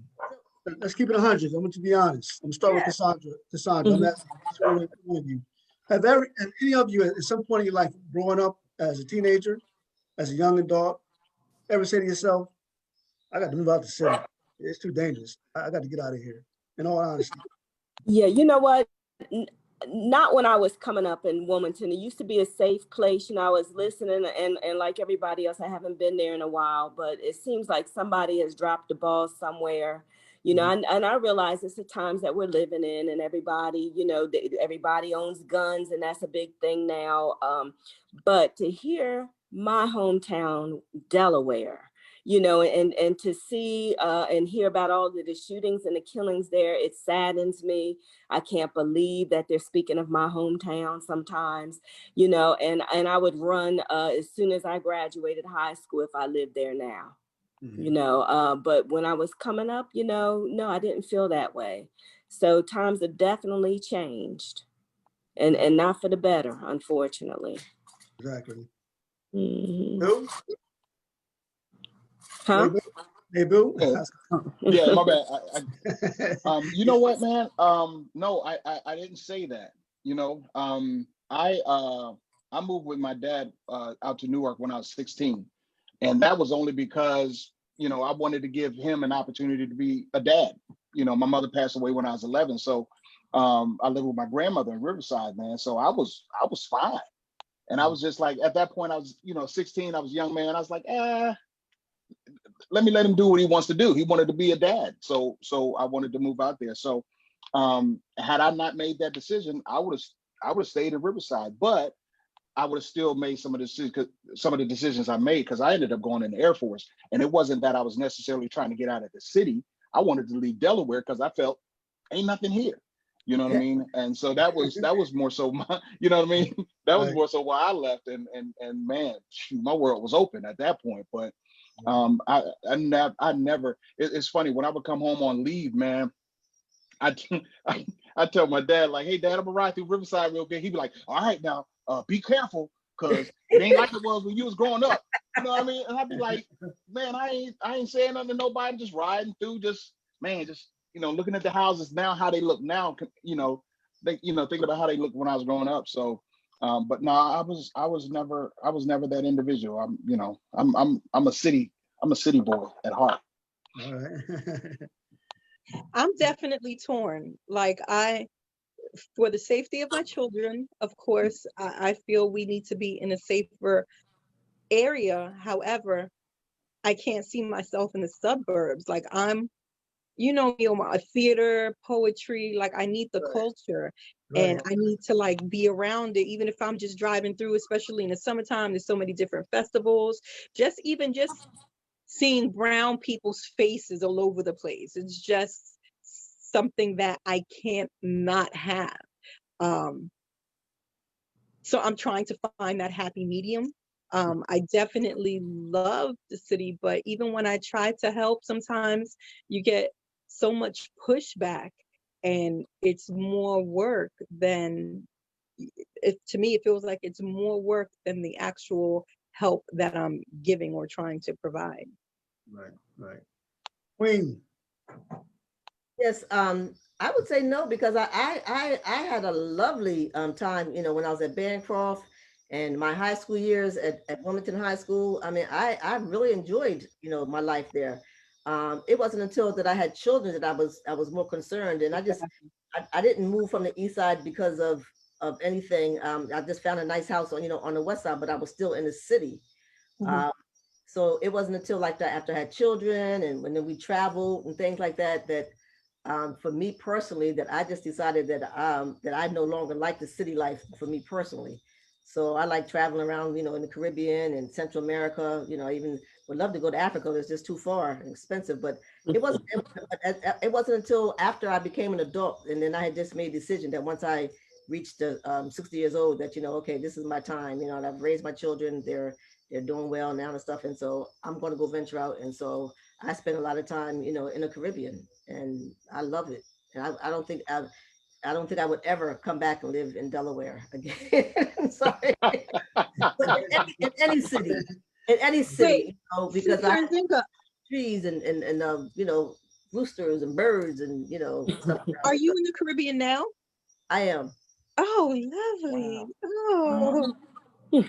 Let's keep it 100. I want you to be honest. I'm gonna start with Cassandra. I'm asking all of you. Have any of you at some point in your life, growing up as a teenager, as a young adult, ever say to yourself, I got to move out the city. It's too dangerous. I got to get out of here, in all honesty? Yeah, you know what? Not when I was coming up in Wilmington. It used to be a safe place. I was listening, and like everybody else, I haven't been there in a while, but it seems like somebody has dropped the ball somewhere. And I realize it's the times that we're living in, and everybody, everybody owns guns, and that's a big thing now. But to hear my hometown, Delaware, and to see and hear about all of the shootings and the killings there, it saddens me. I can't believe that they're speaking of my hometown sometimes, and I would run as soon as I graduated high school if I lived there now. But when I was coming up, no, I didn't feel that way. So times have definitely changed, and not for the better, unfortunately. Exactly. Mm-hmm. Huh? Naybu? Yeah, my bad. You know what, man? No, I didn't say that. I moved with my dad out to Newark when I was 16. And that was only because, I wanted to give him an opportunity to be a dad. My mother passed away when I was 11. So I lived with my grandmother in Riverside, man. So I was fine. And I was just like, at that point, I was, 16, I was a young man. I was like, let him do what he wants to do. He wanted to be a dad. So I wanted to move out there. So had I not made that decision, I would have stayed in Riverside. But I would have still made some of the decisions I made, because I ended up going in the Air Force. And it wasn't that I was necessarily trying to get out of the city. I wanted to leave Delaware because I felt ain't nothing here. You know what I mean? And so that was more so my, you know what I mean? That was more so why I left. And man, my world was open at that point. But I never, it's funny, when I would come home on leave, man, I tell my dad, like, hey, Dad, I'm gonna ride through Riverside real good. He'd be like, all right, now, be careful. because it ain't like it was when you was growing up. You know what I mean? And I'd be like, man, I ain't saying nothing to nobody, just riding through, just looking at the houses now, how they look now, thinking about how they looked when I was growing up. So but no, I was never that individual. I'm a city boy at heart. All right. I'm definitely torn. Like for the safety of my children, of course, I feel we need to be in a safer area. However, I can't see myself in the suburbs. Like me, Omar, theater, poetry, like I need the culture and I need to like be around it, even if I'm just driving through, especially in the summertime. There's so many different festivals, just seeing brown people's faces all over the place. It's just something that I can't not have. So I'm trying to find that happy medium. I definitely love the city, but even when I try to help, sometimes you get so much pushback and it's more work than, to me, it feels like it's more work than the actual help that I'm giving or trying to provide. Right. Queen. Yes, I would say no, because I had a lovely time, when I was at Bancroft and my high school years at Wilmington High School. I mean, I really enjoyed, my life there. It wasn't until that I had children that I was more concerned, and I didn't move from the east side because of anything. I just found a nice house on the west side, but I was still in the city. So it wasn't until like that, after I had children and when we traveled and things like that, for me personally, that I just decided that I no longer like the city life for me personally. So I like traveling around, in the Caribbean and Central America. I even would love to go to Africa. It's just too far and expensive. But it wasn't until after I became an adult, and then I had just made a decision that once I reached 60 years old, that okay, this is my time. And I've raised my children. They're doing well now and stuff, and so I'm going to go venture out. And so I spent a lot of time, in the Caribbean, and I love it. And I don't think I would ever come back and live in Delaware again. Sorry, but in any city, Wait, because I Nzinga, trees and roosters and birds and stuff. are you in the Caribbean now? I am. Oh, lovely. Oh, nice.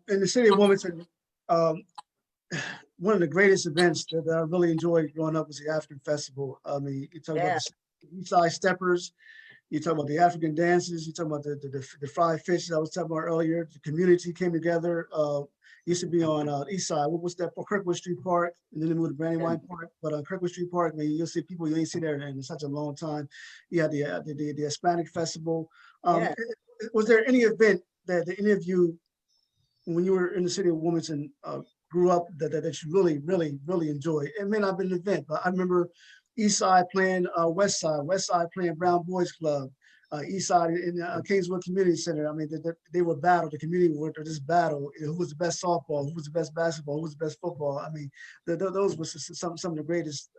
In the city of Wilmington, one of the greatest events that I really enjoyed growing up was the African Festival. I mean, you talk about the East Side Steppers, you talk about the African dances, you talk about the fried fish that I was talking about earlier. The community came together. Used to be on East Side. What was that? Kirkwood Street Park, and then they moved to Brandywine Park. But on Kirkwood Street Park, you'll see people you ain't seen there in such a long time. You had the Hispanic Festival. Was there any event that any of you, when you were in the city of Wilmington, grew up that you really enjoyed? It may not have been an event, but I remember East Side playing West Side playing Brown Boys Club, East Side in Kingswood Community Center. I mean, they were battled. The community were just battle. Who was the best softball? Who was the best basketball? Who was the best football? I mean, those were some of the greatest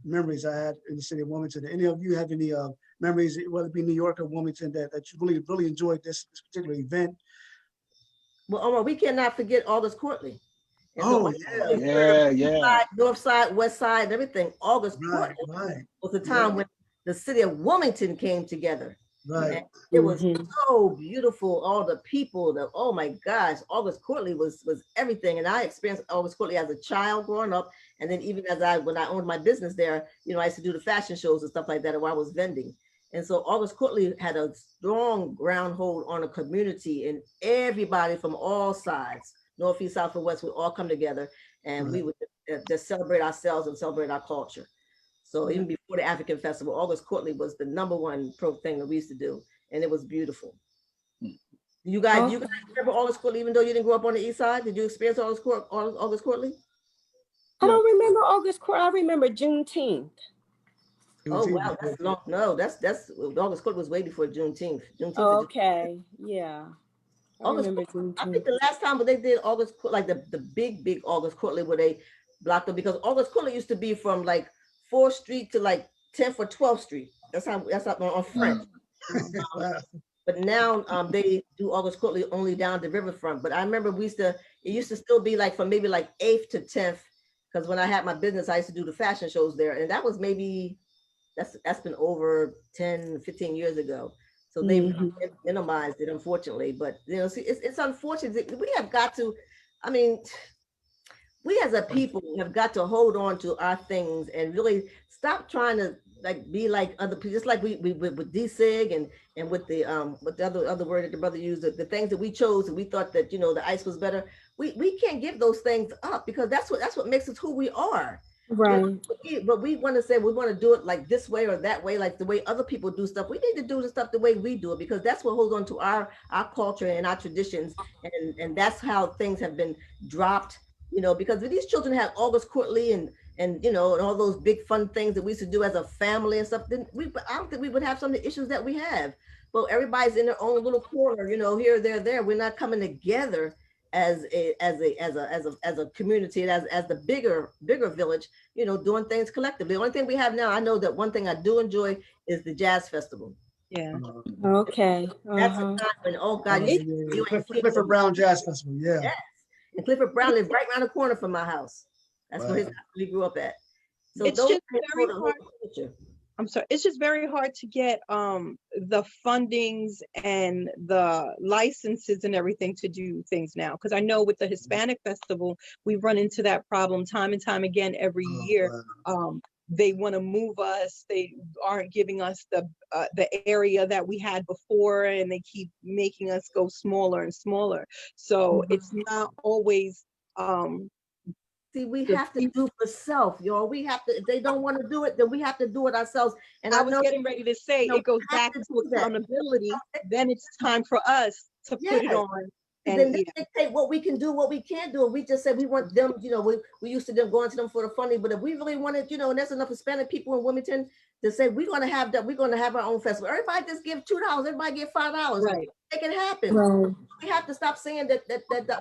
memories I had in the city of Wilmington. Any of you have any memories, whether it be New York or Wilmington, that you really enjoyed this particular event? Well, Omar, we cannot forget August Courtly. Oh, yeah. North side, west side, everything. August Courtly was the time when the city of Wilmington came together. Right. And it was so beautiful. All the people, oh my gosh, August Courtly was everything. And I experienced August Courtly as a child growing up. And then even when I owned my business there, I used to do the fashion shows and stuff like that while I was vending. And so August Courtly had a strong ground hold on a community, and everybody from all sides, North, East, South, and West, would all come together, and we would just celebrate ourselves and celebrate our culture. So even before the African Festival, August Courtly was the #1 pro thing that we used to do, and it was beautiful. You guys remember August Courtly, even though you didn't grow up on the East Side? Did you experience August Courtly? I don't remember August Courtly. I remember Juneteenth. Oh wow, that's long. No, that's August Courtly was way before Juneteenth. Oh, okay, yeah. I remember Juneteenth. I think the last time they did August, like the big August Courtly, where they blocked them, because August Courtly used to be from like 4th Street to like 10th or 12th Street. That's how on French. But now they do August Courtly only down the riverfront. But I remember it used to still be like from maybe like 8th to 10th, because when I had my business, I used to do the fashion shows there, and that was maybe that's been over 10, 15 years ago. So they minimized it, unfortunately. But see, it's unfortunate. We have got to, I mean, we as a people have got to hold on to our things and really stop trying to like be like other people, just like we with DSIG and with the other word that the brother used, the things that we chose and we thought that the ICE was better. We can't give those things up, because that's what makes us who we are. Right. But we want to say we want to do it like this way or that way, like the way other people do stuff. We need to do the stuff the way we do it, because that's what holds on to our culture and our traditions, and that's how things have been dropped. Because if these children have August Courtly and and all those big fun things that we used to do as a family and stuff, then I don't think we would have some of the issues that we have. Well, everybody's in their own little corner, here, there. We're not coming together as a community, as the bigger village, doing things collectively. The only thing we have now, I know that one thing I do enjoy is the jazz festival. Yeah. Okay. That's a time when, oh God, you Clifford Brown Jazz Festival, yeah. Yes. And Clifford Brown lives right around the corner from my house. That's where we grew up at. So it's just very hard. I'm sorry. It's just very hard to get the fundings and the licenses and everything to do things now. Because I know with the Hispanic Festival, we run into that problem time and time again every year. Wow. They want to move us. They aren't giving us the area that we had before, and they keep making us go smaller and smaller. So it's not always. See, we have to do for self, y'all. We have to. If they don't want to do it, then we have to do it ourselves. And I was getting ready to say it goes back to accountability. Then it's time for us to put it on. And then they dictate what we can do, what we can't do. And we just said we want them, we used to them going to them for the funding. But if we really wanted, and there's enough Hispanic people in Wilmington to say we're gonna have that, we're gonna have our own festival. Everybody just give $2, everybody give $5. Right. Make it happen. Right. We have to stop saying that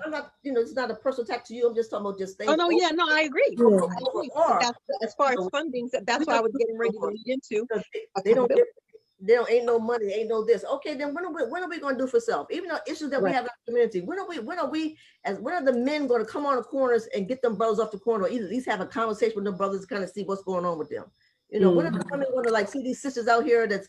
I'm not, it's not a personal attack to you. I'm just talking about just things. Oh no, yeah, no, I agree. Yeah. I agree. As far as funding, that's what I was getting ready to lead into. Ain't no money, ain't no this. Okay, then when are we going to do for self? Even though issues that we have in our community, when are the men going to come on the corners and get them brothers off the corner, or at least have a conversation with them brothers to kind of see what's going on with them? When are the women going to like see these sisters out here that's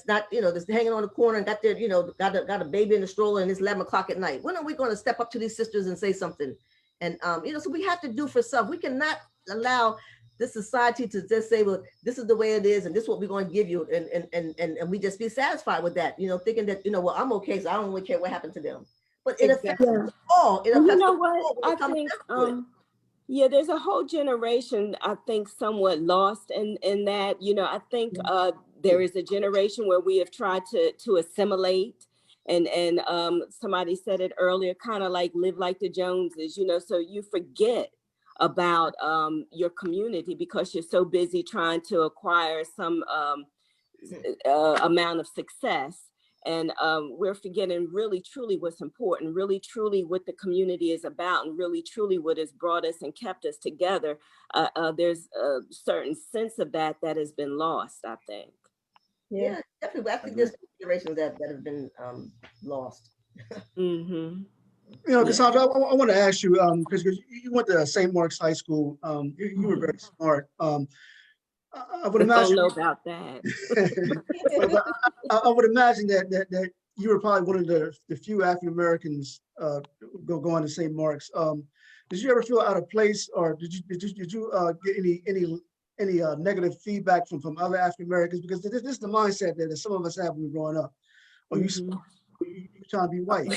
not, that's hanging on the corner and got their, got a baby in the stroller and it's 11 o'clock at night? When are we going to step up to these sisters and say something? And so we have to do for self. We cannot allow this society to just say, well, this is the way it is, and this is what we're going to give you, and we just be satisfied with that, thinking that, well, I'm okay, so I don't really care what happened to them. But it affects us all. It affects what? I think, there's a whole generation, I think, somewhat lost in that. I think there is a generation where we have tried to assimilate, and somebody said it earlier, kind of like live like the Joneses, so you forget about your community because you're so busy trying to acquire some amount of success. And we're forgetting really, truly what's important, really, truly what the community is about, and really, truly what has brought us and kept us together. There's a certain sense of that has been lost, I think. Yeah, definitely. I think there's generations that have been lost. Cassandra, I want to ask you, because you went to St. Mark's High School. You were very smart. I would imagine. I don't know about that. I would imagine that you were probably one of the few African Americans going to St. Mark's. Did you ever feel out of place, or did you get any negative feedback from other African Americans? Because this is the mindset that some of us have when we're growing up. Or you trying to be white.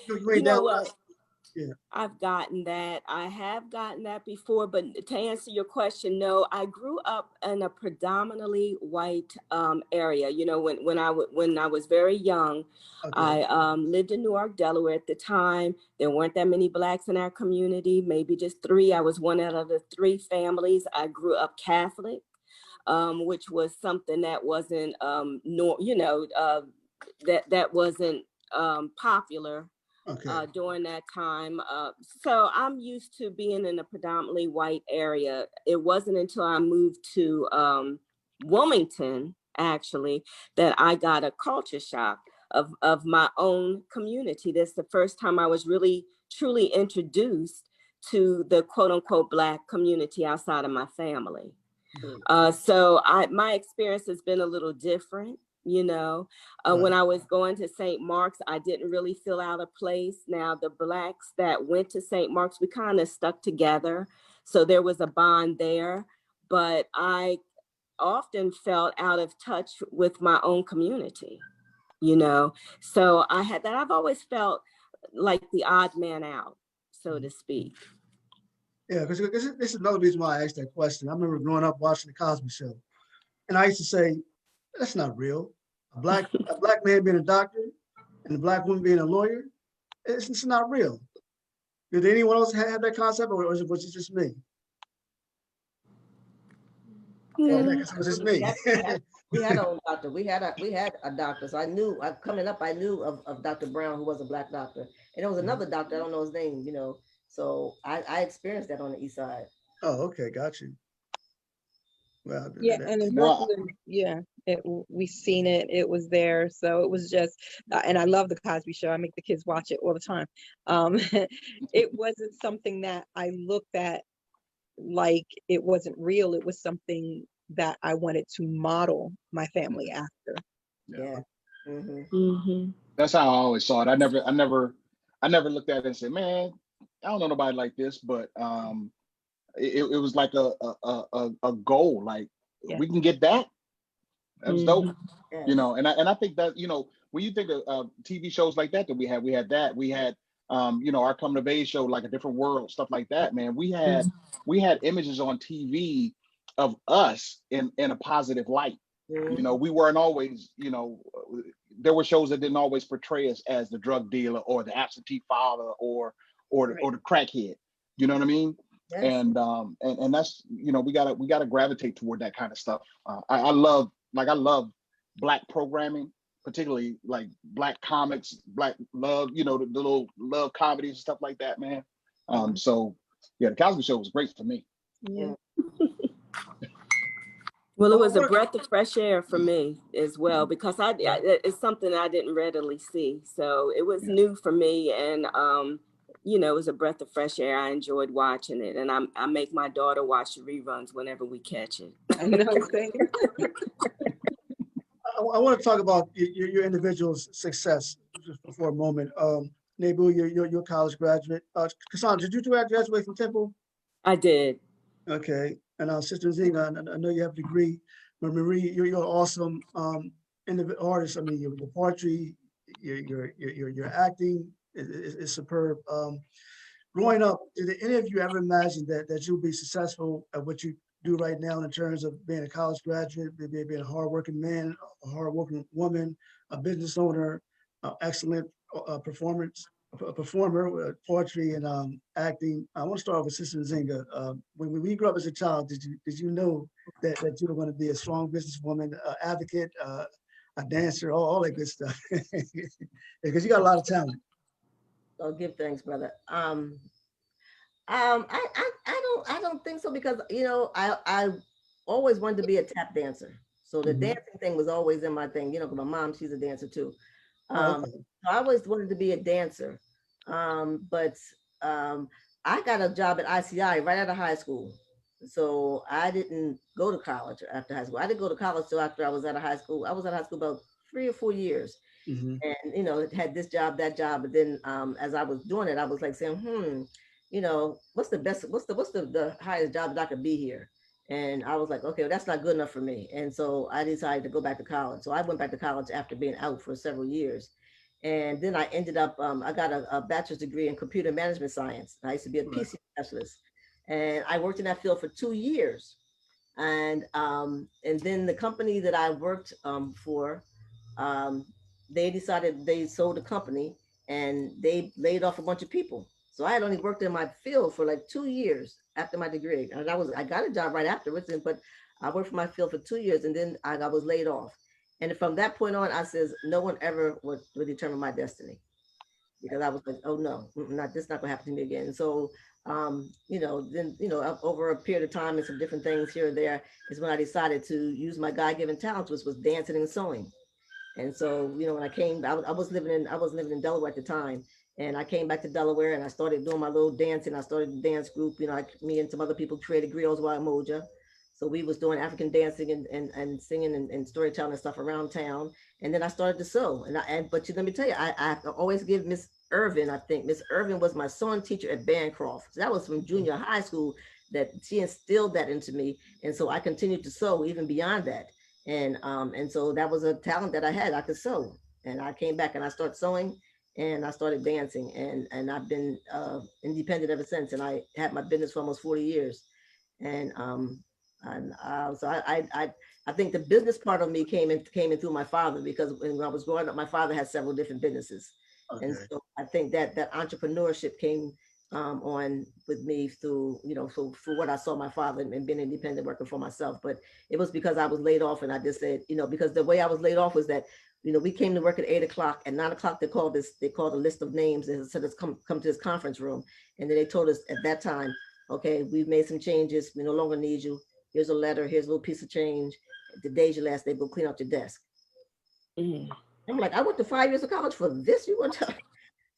You know what? Yeah. I've gotten that. I have gotten that before, but to answer your question, no, I grew up in a predominantly white area. When I was very young, I lived in Newark, Delaware at the time. There weren't that many Blacks in our community, maybe just 3. I was one out of the 3 families. I grew up Catholic, which was something that wasn't, that wasn't popular during that time. So I'm used to being in a predominantly white area. It wasn't until I moved to Wilmington actually, that I got a culture shock of my own community. That's the first time I was really truly introduced to the quote unquote Black community outside of my family. So my experience has been a little different. You know, when I was going to St. Mark's, I didn't really feel out of place. Now, the Blacks that went to St. Mark's, we kind of stuck together. So there was a bond there. But I often felt out of touch with my own community, you know. So I had that. I've always felt like the odd man out, so to speak. Yeah, because this is another reason why I asked that question. I remember growing up watching the Cosby Show, and I used to say, that's not real. A black man being a doctor and a Black woman being a lawyer, it's not real. Did anyone else have that concept, or was it just me? Yeah, Was just me. we had our own doctor. We had a doctor. So I knew coming up, I knew of Dr. Brown, who was a Black doctor. And there was another doctor, I don't know his name, you know. So I experienced that on the East Side. Oh, okay, got you. Well, Yeah, and in Brooklyn, yeah, we seen it. It was there, so it was just, and I love the Cosby Show. I make the kids watch it all the time. It wasn't something that I looked at like it wasn't real. It was something that I wanted to model my family after. Yeah. That's how I always saw it. I never looked at it and said, man, I don't know nobody like this, but it was like a goal. Like we can get that. That was dope. Yes. You know, and I think that, you know, when you think of TV shows like that we had you know, our coming of age show, like A Different World, stuff like that, man. We had images on TV of us in a positive light. You know, we weren't always, you know, there were shows that didn't always portray us as the drug dealer or the absentee father or the crackhead. You know what I mean? Yes. And that's, you know, we gotta gravitate toward that kind of stuff. I love Black programming, particularly like Black comics, Black love, you know, the little love comedies and stuff like that, man. So yeah, the Cosby Show was great for me. Yeah. Well, it was a breath of fresh air for me as well, because it's something I didn't readily see. So it was new for me, and you know, it was a breath of fresh air. I enjoyed watching it, and I make my daughter watch the reruns whenever we catch it. I know. I want to talk about your individual's success just for a moment. Naybu, you're a college graduate. Cassandra, did you graduate from Temple? I did. Okay, and Sister Nzinga, I know you have a degree, but Marie, you're an awesome artist. I mean, your poetry, your acting is superb. Growing up, did any of you ever imagine that you'll be successful at what you do right now in terms of being a college graduate, being a hardworking man, a hardworking woman, a business owner, excellent performer with poetry and acting? I want to start with Sister Nzinga. When you grew up as a child, did you know that you were going to be a strong businesswoman, advocate, a dancer, all that good stuff? Because you got a lot of talent. Oh, give thanks, brother. I don't think so, because you know I always wanted to be a tap dancer. So the dancing thing was always in my thing. You know, 'cause my mom, she's a dancer too. So I always wanted to be a dancer. But I got a job at ICI right out of high school. So I didn't go to college after high school. I didn't go to college till after I was out of high school. I was out of high school about 3 or 4 years. And you know, had this job, that job. But then as I was doing it, I was like saying, you know, what's the highest job that I could be here? And I was like, okay, well, that's not good enough for me. And so I decided to go back to college. So I went back to college after being out for several years. And then I ended up, I got a bachelor's degree in computer management science. I used to be a PC specialist. And I worked in that field for 2 years. And then the company that I worked for, they decided they sold the company and they laid off a bunch of people. So I had only worked in my field for like 2 years after my degree. And I got a job right afterwards, but I worked for my field for 2 years, and then I was laid off. And from that point on, I says, no one ever would determine my destiny. because I was like, oh no, not this, not gonna happen to me again. So, then, over a period of time and some different things here and there is when I decided to use my God-given talents, which was dancing and sewing. And so, when I came, I was living in Delaware at the time. And I came back to Delaware and I started doing my little dancing. I started a dance group, me and some other people created Griots Wild Moja. So we was doing African dancing and singing and storytelling and stuff around town. And then I started to sew. But let me tell you, I have to always give Miss Irvin, I think Miss Irvin was my sewing teacher at Bancroft. So that was from junior high school that she instilled that into me. And so I continued to sew even beyond that. And so that was a talent that I had. I could sew. And I came back and I started sewing and I started dancing. And I've been independent ever since. And I had my business for almost 40 years. So I think the business part of me came in through my father, because when I was growing up, my father had several different businesses. Okay. And so I think that entrepreneurship came on with me through, for what I saw my father and being independent, working for myself. But it was because I was laid off, and I just said, because the way I was laid off was that, we came to work at 8 o'clock. At 9 o'clock, they called a list of names and said, let's come to this conference room. And then they told us at that time, okay, we've made some changes. We no longer need you. Here's a letter. Here's a little piece of change. The day's your last day. Go clean out your desk. Mm. I'm like, I went to 5 years of college for this. You want to?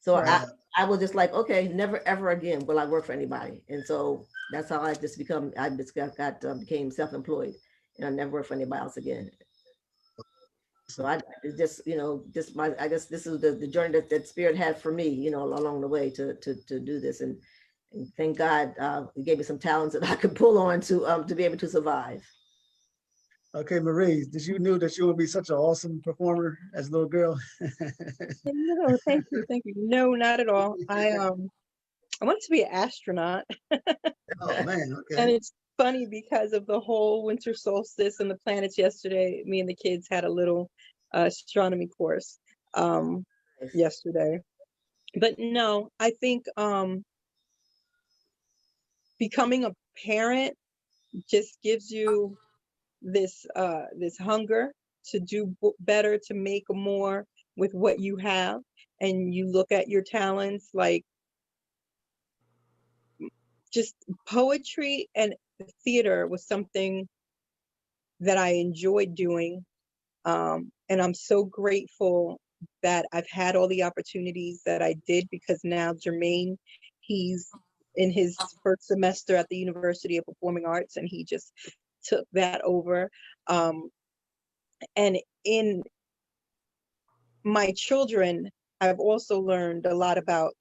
So Right. I was just like, okay, never ever again will I work for anybody. And so that's how I became self-employed, and I never worked for anybody else again. So I it's just I guess this is the journey that Spirit had for me, along the way to do this. And thank God he gave me some talents that I could pull on to be able to survive. Okay, Marie, did you knew that you would be such an awesome performer as a little girl? No, thank you, thank you. No, not at all. I wanted to be an astronaut. Oh man, And okay. it's funny because of the whole winter solstice and the planets yesterday. Me and the kids had a little astronomy course yesterday. But no, I think becoming a parent just gives you this hunger to do better, to make more with what you have. And you look at your talents, like just poetry and theater was something that I enjoyed doing. And I'm so grateful that I've had all the opportunities that I did, because now Jermaine, he's in his first semester at the University of Performing Arts, and he just took that over. And in my children, I've also learned a lot about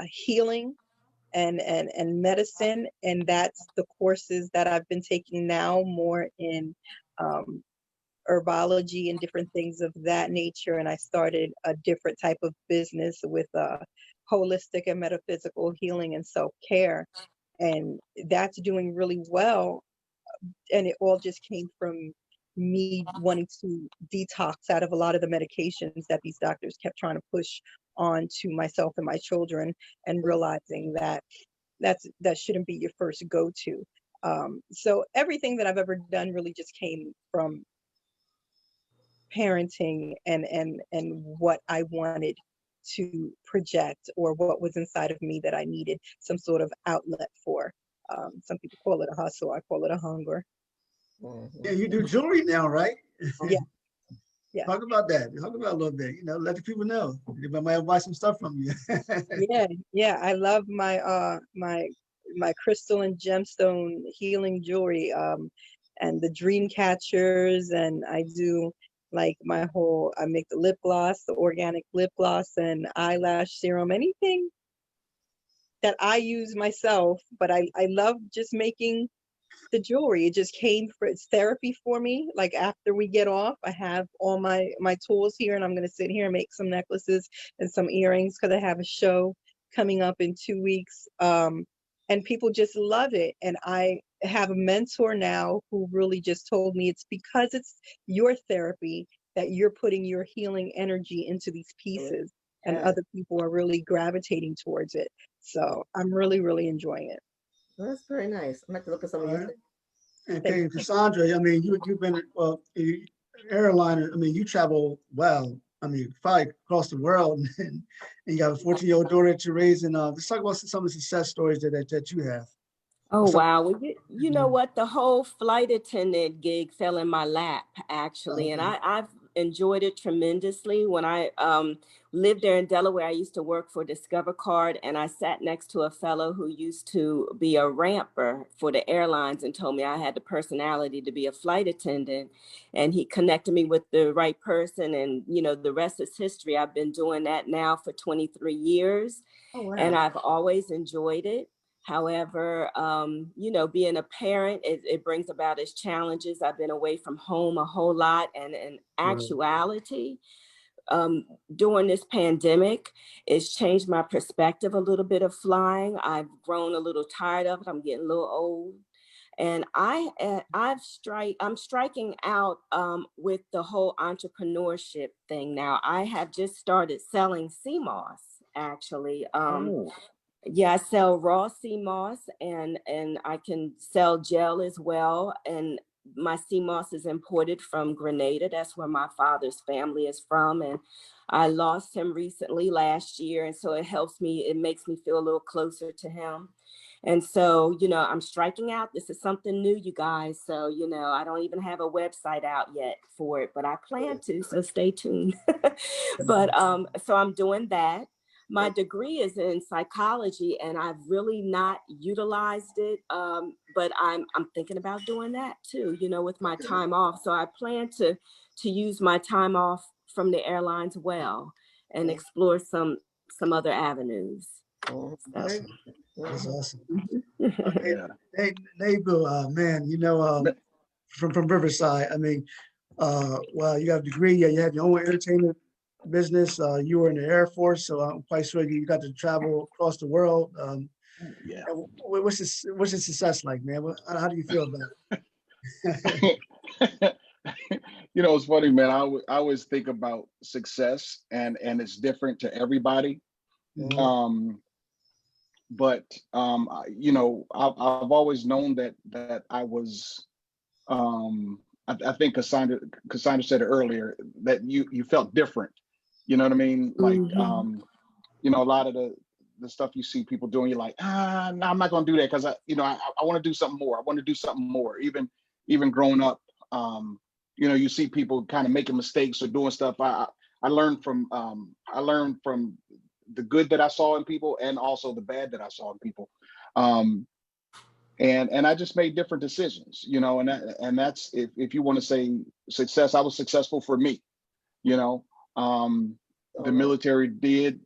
healing and medicine, and that's the courses that I've been taking now, more in herbology and different things of that nature. And I started a different type of business with holistic and metaphysical healing and self-care, and that's doing really well. And it all just came from me wanting to detox out of a lot of the medications that these doctors kept trying to push on to myself and my children, and realizing that that shouldn't be your first go-to. So everything that I've ever done really just came from parenting and what I wanted to project, or what was inside of me that I needed some sort of outlet for. Some people call it a hustle. I call it a hunger. Yeah, you do jewelry now, right? Yeah, yeah, Talk about that. Talk about a little bit. Let the people know. They might buy some stuff from you. yeah, yeah. I love my crystal and gemstone healing jewelry, and the dream catchers, and I do like I make the lip gloss, the organic lip gloss and eyelash serum, anything that I use myself. But I love just making the jewelry. It just came for, it's therapy for me. Like after we get off, I have all my tools here, and I'm going to sit here and make some necklaces and some earrings, because I have a show coming up in 2 weeks. And people just love it. And I have a mentor now who really just told me it's because it's your therapy that you're putting your healing energy into these pieces, and Yeah. other people are really gravitating towards it. So I'm really, really enjoying it. Well, that's very nice. I'm going to have to look at some All of your right. things. And Thank okay, you. Cassandra, I mean, you've been, well, airliner, I mean, you travel well. I mean, probably across the world, and you got a 14-year-old daughter that you're raising. Let's talk about some of the success stories that you have. Oh, wow. Well, you know what? The whole flight attendant gig fell in my lap, actually. And I've enjoyed it tremendously. When I lived there in Delaware, I used to work for Discover Card, and I sat next to a fellow who used to be a ramper for the airlines and told me I had the personality to be a flight attendant. And he connected me with the right person. And, you know, the rest is history. I've been doing that now for 23 years. Oh, wow. And I've always enjoyed it. However, you know, being a parent, it brings about its challenges. I've been away from home a whole lot. And in actuality, during this pandemic, it's changed my perspective a little bit of flying. I've grown a little tired of it. I'm getting a little old. And I'm striking out with the whole entrepreneurship thing now. I have just started selling sea moss, actually. Yeah, I sell raw sea moss, and I can sell gel as well. And my sea moss is imported from Grenada. That's where my father's family is from. And I lost him recently last year. And so it makes me feel a little closer to him. And so, you know, I'm striking out. This is something new, you guys. So, you know, I don't even have a website out yet for it, but I plan to, so stay tuned. But so I'm doing that. My degree is in psychology, and I've really not utilized it, but I'm thinking about doing that too, you know, with my time off. So I plan to use my time off from the airlines well and explore some other avenues. So. That's awesome. Hey, Naybu, man, you know, from Riverside, I mean, well, you have a degree, you have your own entertainment business. You were in the Air Force, so I'm quite sure you got to travel across the world. What's your success like, man? How do you feel about it? You know, it's funny, man. I always think about success, and it's different to everybody. But you know, I've always known that I was. I think Cassandra said it earlier, that you felt different. You know what I mean? Like, you know, a lot of the stuff you see people doing, you're like, no, I'm not going to do that, because I want to do something more. I want to do something more. Even growing up, you know, you see people kind of making mistakes or doing stuff. I learned from the good that I saw in people, and also the bad that I saw in people. And I just made different decisions, you know, and that's, if you want to say success, I was successful for me, you know. The military did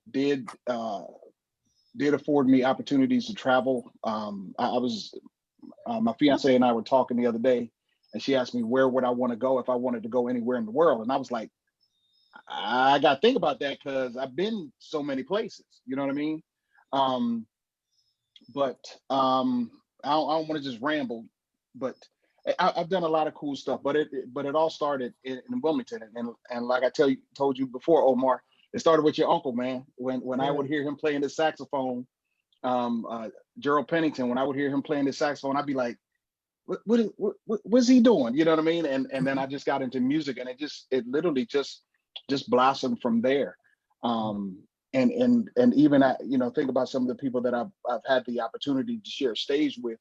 afford me opportunities to travel. My fiance and I were talking the other day, and she asked me where would I want to go if I wanted to go anywhere in the world, and I was like, I got to think about that, because I've been so many places, you know what I mean? But I don't want to just ramble, but I've done a lot of cool stuff. But it all started in Wilmington, and like I told you before, Omar, it started with your uncle, man. When I would hear him playing the saxophone, Gerald Pennington, when I would hear him playing the saxophone, I'd be like, what's he doing? You know what I mean? And then I just got into music, and it literally just blossomed from there. And even you know, think about some of the people that I've had the opportunity to share stage with.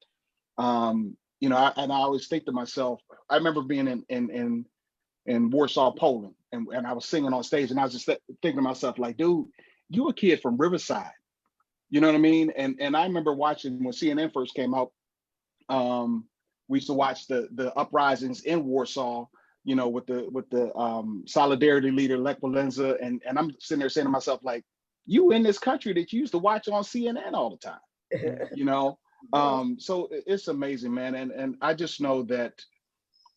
You know, I always think to myself, I remember being in Warsaw, Poland, and I was singing on stage, and I was just thinking to myself, like, dude, you a kid from Riverside, you know what I mean? And I remember watching when CNN first came out. We used to watch the uprisings in Warsaw, you know, with the Solidarity leader Lech Walesa, and I'm sitting there saying to myself, like, you in this country that you used to watch on CNN all the time, you know? So it's amazing, man. And I just know that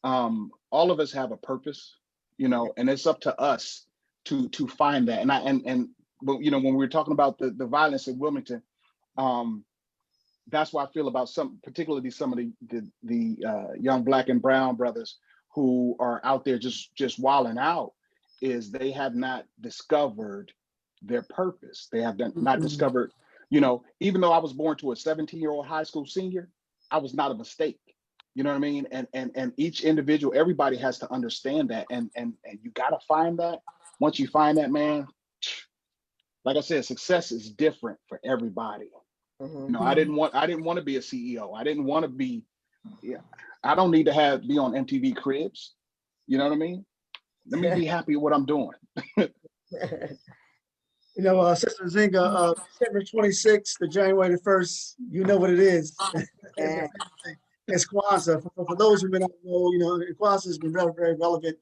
all of us have a purpose, you know, and it's up to us to find that. But you know, when we were talking about the violence in Wilmington, that's why I feel about particularly some of the young Black and brown brothers who are out there just wilding out, is they have not discovered their purpose. They have not discovered, you know, even though I was born to a 17-year-old high school senior, I was not a mistake. You know what I mean? And each individual, everybody has to understand that, and you got to find that. once you find that, man, like I said, success is different for everybody. Mhm. You know, I didn't want to be a CEO. I didn't want to be, yeah, I don't need to be on MTV Cribs. You know what I mean? Let me be happy with what I'm doing. You know, Sister Nzinga, December 26th to January the 1st, you know what it is. Yeah. It's Kwanzaa. For those who may not know, you know, Kwanzaa has been very, very relevant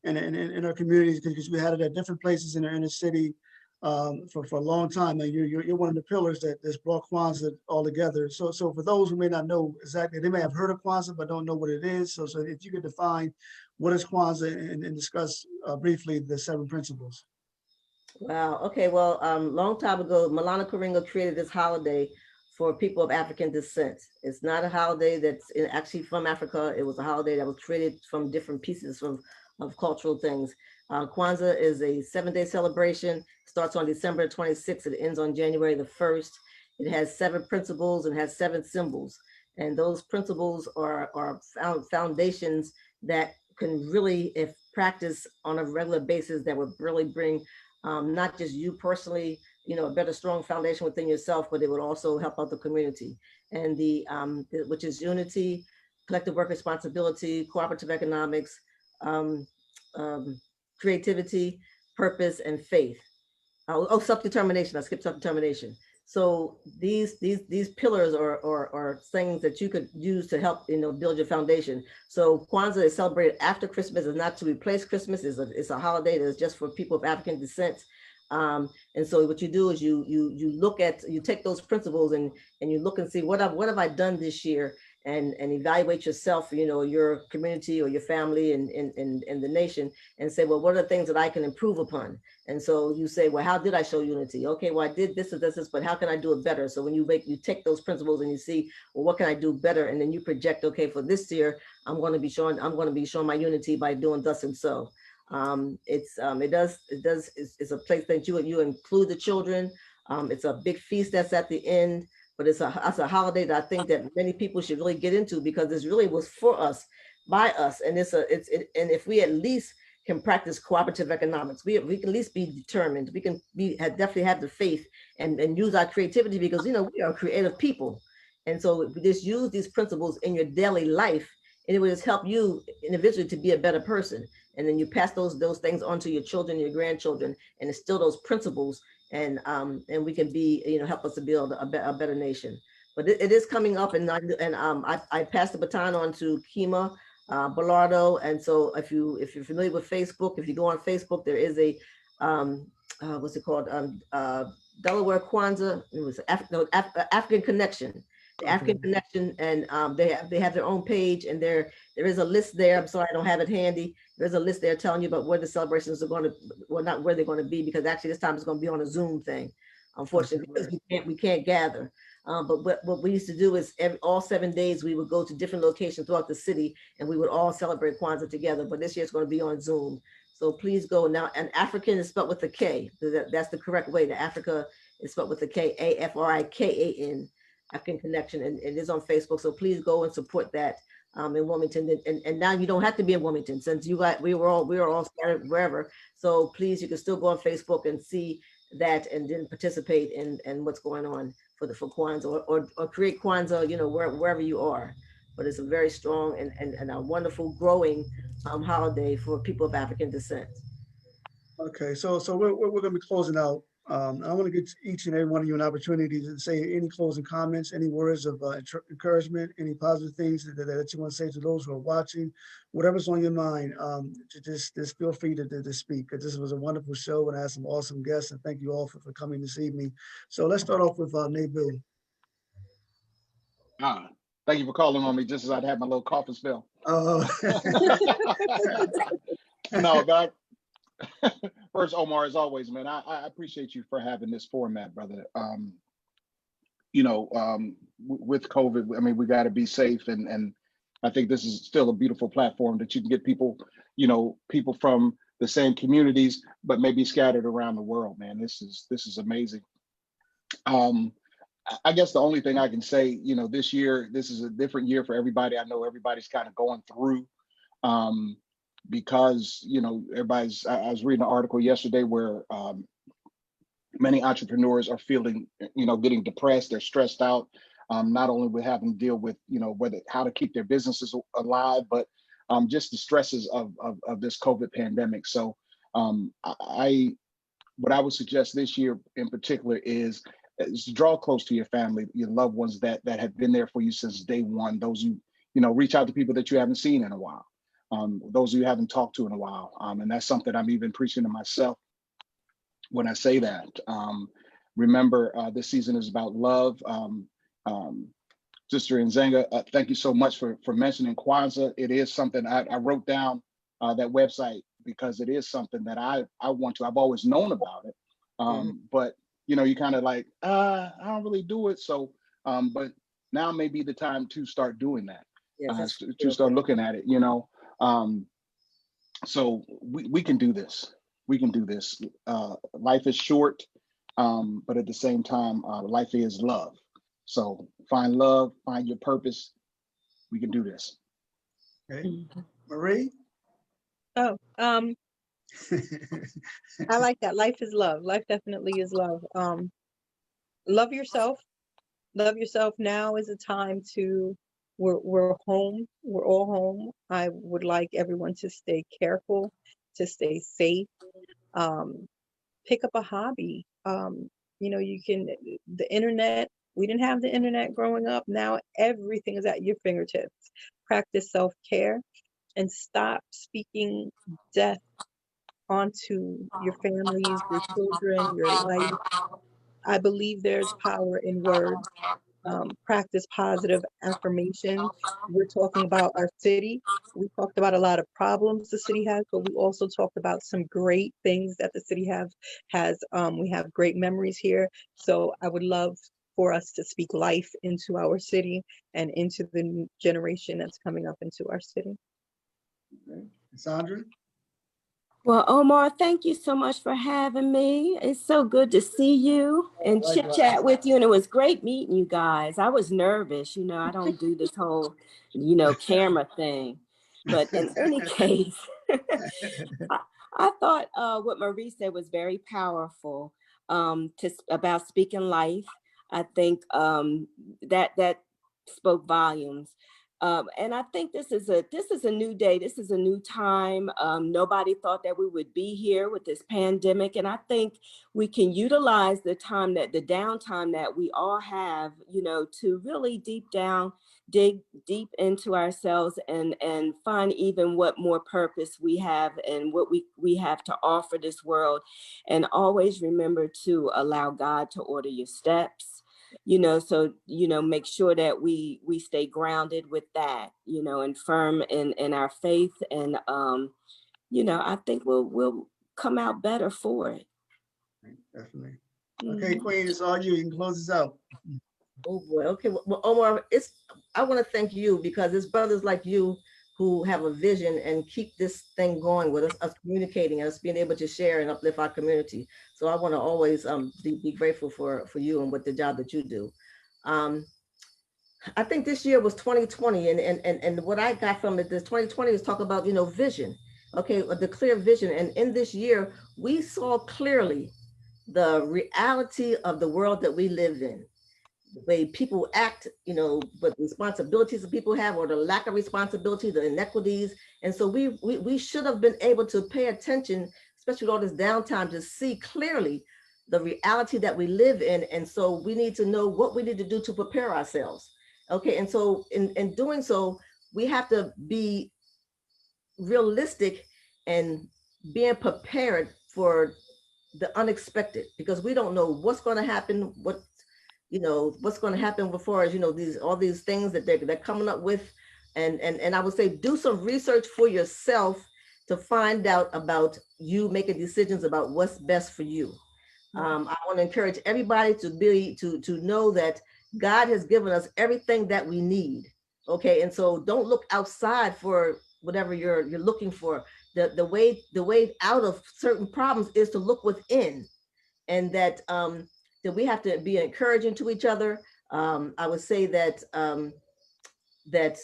in our communities because we had it at different places in the inner city for a long time. And you're one of the pillars that's brought Kwanzaa all together. So for those who may not know exactly, they may have heard of Kwanzaa but don't know what it is. So if you could define what is Kwanzaa and discuss briefly the 7 principles. Wow. Okay. Well, long time ago, Malana Karinga created this holiday for people of African descent. It's not a holiday that's actually from Africa. It was a holiday that was created from different pieces of cultural things. Kwanzaa is a 7-day celebration. Starts on December 26th. It ends on January the 1st. It has 7 principles and has 7 symbols. And those principles are foundations that can really, if practiced on a regular basis, that would really bring not just you personally, you know, a better, strong foundation within yourself, but it would also help out the community. And which is unity, collective work responsibility, cooperative economics, creativity, purpose, and faith. Self-determination. I skipped self-determination. So these pillars are things that you could use to help, you know, build your foundation. So Kwanzaa is celebrated after Christmas. Is not to replace Christmas. It's a holiday that's just for people of African descent. And so what you do is you take those principles and you look and see what have I done this year, and evaluate yourself, you know, your community or your family and the nation, and say, well, what are the things that I can improve upon? And so you say, well, how did I show unity? Okay, well, I did this and this, but how can I do it better? So when you take those principles and you see, well, what can I do better? And then you project, okay, for this year, I'm going to be showing my unity by doing thus and so. It's a place that you include the children. It's a big feast that's at the end, but it's a holiday that I think that many people should really get into, because this really was for us, by us, and and if we at least can practice cooperative economics, we can at least be determined. We can definitely have the faith and use our creativity, because you know we are creative people, and so just use these principles in your daily life, and it will just help you individually to be a better person. And then you pass those things on to your children, your grandchildren, and instill those principles, and we can be, you know, help us to build a better nation. But it is coming up, and I passed the baton on to Kima Bellardo. And so if you're familiar with Facebook, if you go on Facebook, there is a what's it called, Delaware Kwanzaa. It was African Connection. The African Connection, and they have their own page, and there is a list there. I'm sorry, I don't have it handy. There's a list there telling you about where the celebrations are going to, well, not where they're going to be, because actually this time it's going to be on a Zoom thing, unfortunately, because we can't gather. But what we used to do is all 7 days we would go to different locations throughout the city, and we would all celebrate Kwanzaa together. But this year it's going to be on Zoom. So please go now. And African is spelled with a K. That's the correct way. The Africa is spelled with a K, AFRIKAN. African Connection, and it is on Facebook. So please go and support that in Wilmington. And now you don't have to be in Wilmington, since we were all scattered wherever. So please, you can still go on Facebook and see that, and then participate in what's going on for Kwanzaa, or create Kwanzaa, you know, wherever you are. But it's a very strong and a wonderful growing holiday for people of African descent. Okay, so we're going to be closing out. I want to give each and every one of you an opportunity to say any closing comments, any words of encouragement, any positive things that you want to say to those who are watching, whatever's on your mind. Just feel free to speak, because this was a wonderful show, and I had some awesome guests, and thank you all for coming this evening. So let's start off with Naybu. Thank you for calling on me just as I'd had my little coughing spell. No, but first, Omar, as always, man, I appreciate you for having this format, brother. You know, with COVID, I mean, we got to be safe, and I think this is still a beautiful platform that you can get people, you know, people from the same communities, but maybe scattered around the world, man. This is amazing. I guess the only thing I can say, you know, this year, this is a different year for everybody. I know everybody's kind of going through because, you know, I was reading an article yesterday where many entrepreneurs are feeling, you know, getting depressed, they're stressed out, not only with having to deal with, you know, how to keep their businesses alive, but just the stresses of this COVID pandemic. So what I would suggest this year in particular is to draw close to your family, your loved ones that have been there for you since day one. Those you know, reach out to people that you haven't seen in a while. Those you haven't talked to in a while. And that's something I'm even preaching to myself when I say that. Remember, this season is about love. Sister Nzinga, thank you so much for mentioning Kwanzaa. It is something I wrote down that website because it is something that I want to. I've always known about it, but you know, you kind of like, I don't really do it. So, but now may be the time to start doing that, to start looking at it. You know, so we can do this. We can do this. Life is short, but at the same time, life is love. So find love, find your purpose. We can do this. Okay. Marie? Oh, I like that. Life is love. Life definitely is love. Love yourself. Love yourself. Now is a time to, we're home. We're all home. I would like everyone to stay careful, to stay safe. Pick up a hobby. You know, the internet, we didn't have the internet growing up. Now everything is at your fingertips. Practice self-care and stop speaking death onto your families, your children, your life. I believe there's power in words. Practice positive affirmation. We're talking about our city. We talked about a lot of problems the city has, but we also talked about some great things that the city has. We have great memories here. So I would love for us to speak life into our city and into the new generation that's coming up into our city. Okay. Cassandra? Well, Omar, thank you so much for having me. It's so good to see you and chit chat with you. And it was great meeting you guys. I was nervous. You know, I don't do this whole, you know, camera thing. But in any case, I thought what Marie said was very powerful about speaking life. I think that spoke volumes. And I think this is a new day. This is a new time. Nobody thought that we would be here with this pandemic. And I think we can utilize the downtime that we all have, you know, to really dig deep into ourselves and find even what more purpose we have and what we have to offer this world. And always remember to allow God to order your steps. You know, so, you know, make sure that we stay grounded with that, you know, and firm in our faith. And, you know, I think we'll come out better for it. Definitely. Okay, Queen, it's all you. You can close this out. Oh boy. Okay. Well, Omar, I want to thank you because it's brothers like you who have a vision and keep this thing going with us communicating, us being able to share and uplift our community. So I want to always be grateful for you and with the job that you do. I think this year was 2020, and what I got from it, this 2020 is talk about, you know, vision. Okay, the clear vision. And in this year, we saw clearly the reality of the world that we live in. The way people act, you know, but responsibilities that people have, or the lack of responsibility, the inequities. And so we should have been able to pay attention, especially with all this downtime, to see clearly the reality that we live in. And so we need to know what we need to do to prepare ourselves. Okay, and so in doing so, we have to be realistic and being prepared for the unexpected, because we don't know what's going to happen, what's going to happen before, as you know, all these things that they're coming up with. And I would say do some research for yourself to find out about you making decisions about what's best for you. I want to encourage everybody to know that God has given us everything that we need. Okay, and so don't look outside for whatever you're looking for. The way out of certain problems is to look within, and that we have to be encouraging to each other. I would say that that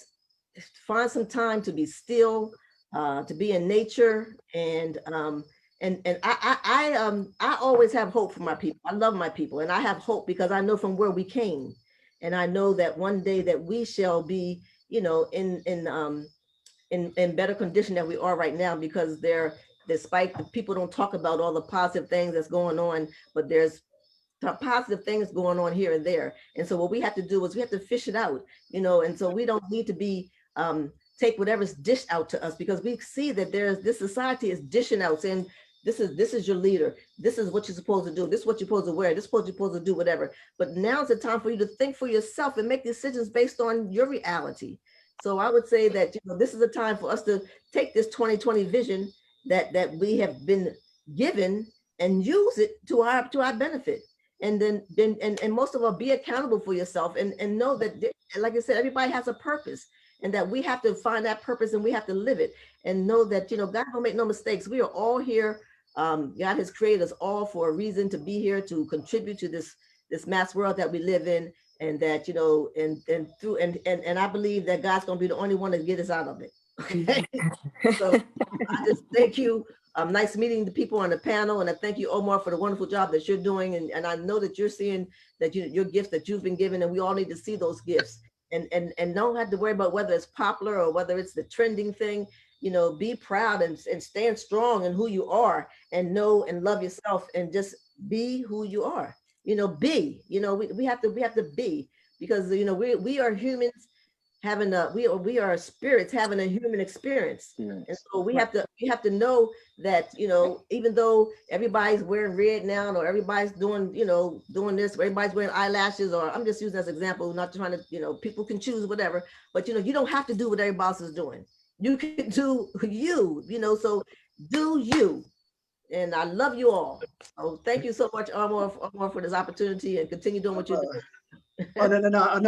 find some time to be still, to be in nature, and I always have hope for my people. I love my people, and I have hope because I know from where we came, and I know that one day that we shall be, you know, in better condition than we are right now, because despite the people don't talk about all the positive things that's going on, but there's positive things going on here and there. And so what we have to do is we have to fish it out, you know, and so we don't need to be take whatever's dished out to us, because we see that this society is dishing out, saying this is your leader, this is what you're supposed to do, this is what you're supposed to wear, this is what you're supposed to do, whatever. But now's the time for you to think for yourself and make decisions based on your reality. So I would say that, you know, this is a time for us to take this 2020 vision that we have been given and use it to our benefit. And then most of all, be accountable for yourself, and know that, like I said, everybody has a purpose, and that we have to find that purpose and we have to live it, and know that, you know, God don't make no mistakes. We are all here. God has created us all for a reason to be here, to contribute to this mass world that we live in, and that, you know, and I believe that God's going to be the only one to get us out of it. Okay. So I just thank you. Nice meeting the people on the panel, and I thank you, Omar, for the wonderful job that you're doing. And I know that you're seeing that your gifts that you've been given, and we all need to see those gifts, and don't have to worry about whether it's popular or whether it's the trending thing. You know, be proud and stand strong in who you are, and know and love yourself, and just be who you are. You know, we have to be, because, you know, we are humans having we are spirits having a human experience. And so we have to know that, you know, even though everybody's wearing red now, or everybody's doing this, or everybody's wearing eyelashes, or I'm just using as an example, not trying to, you know, people can choose whatever, but, you know, you don't have to do what everybody else is doing. You can do you know, so do you. And I love you all. So thank you so much, Omar, for this opportunity, and continue doing what you're doing. Oh, no. I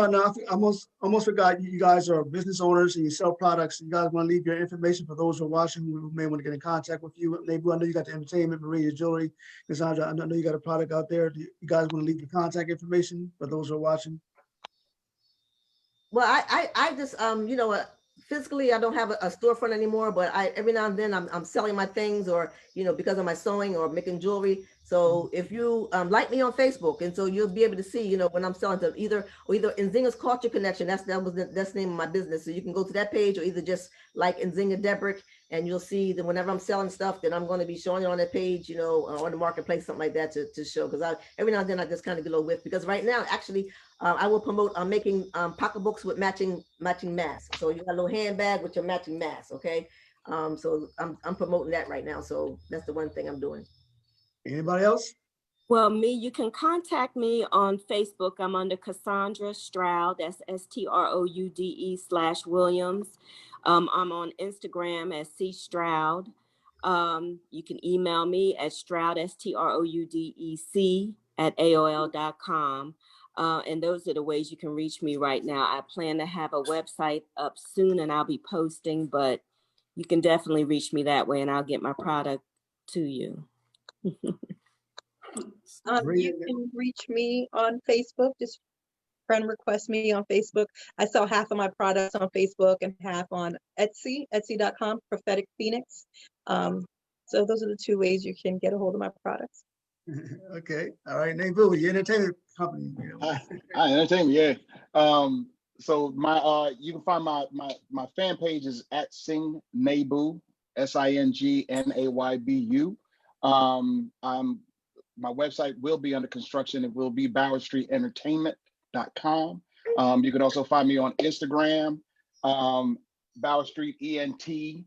almost forgot. You guys are business owners and you sell products. You guys want to leave your information for those who are watching who may want to get in contact with you. Naybu, I know you got the entertainment, Marie, your jewelry. Cassandra, I know you got a product out there. Do you guys want to leave your contact information for those who are watching? Well, I just, you know, physically, I don't have a storefront anymore, but every now and then I'm selling my things, or, you know, because of my sewing or making jewelry. So if you like me on Facebook, and so you'll be able to see, you know, when I'm selling to either Nzinga's Culture Connection. That's the name of my business. So you can go to that page, or either just like Nzinga Debrick, and you'll see that whenever I'm selling stuff, then I'm going to be showing it on that page, you know, on the marketplace, something like that, to show. Because every now and then I just kind of get a little whiff, because right now, actually, I will promote making pocketbooks with matching masks. So you got a little handbag with your matching mask. Okay. So I'm promoting that right now. So that's the one thing I'm doing. Anybody else? Well, you can contact me on Facebook. I'm under Cassandra Stroude, that's STROUDE/Williams. I'm on Instagram as C Stroude. You can email me at Stroude, STROUDEC @AOL.com. And those are the ways you can reach me right now. I plan to have a website up soon, and I'll be posting, but you can definitely reach me that way, and I'll get my product to you. You can reach me on Facebook. Just friend request me on Facebook. I sell half of my products on Facebook and half on Etsy, etsy.com, Prophetic Phoenix. So those are the two ways you can get a hold of my products. Okay. All right. Naybu, your entertainment company. You know. Entertainment, yeah. So my you can find my fan page is at Sing Naybu, SINGNAYBU. My website will be under construction. It will be BowersStreetEntertainment.com. You can also find me on Instagram, Bower Street ENT,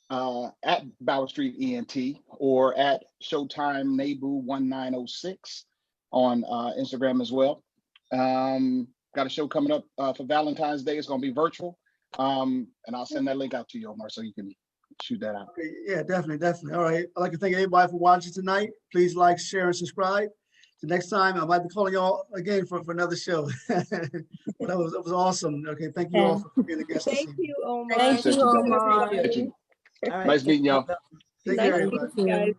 at Bower Street ENT, or at Showtime Naybu 1906 on Instagram as well. Got a show coming up for Valentine's Day. It's going to be virtual, and I'll send that link out to you, Omar, so you can shoot that out. Okay, yeah, definitely. All right. I'd like to thank everybody for watching tonight. Please like, share, and subscribe. The next time I might be calling y'all again for another show. But that was awesome. Okay, thank you all for being a guest. Thank you, Omar. Thank you, Omar. All right. Nice meeting y'all. Take care, Nice to meet everybody. you guys.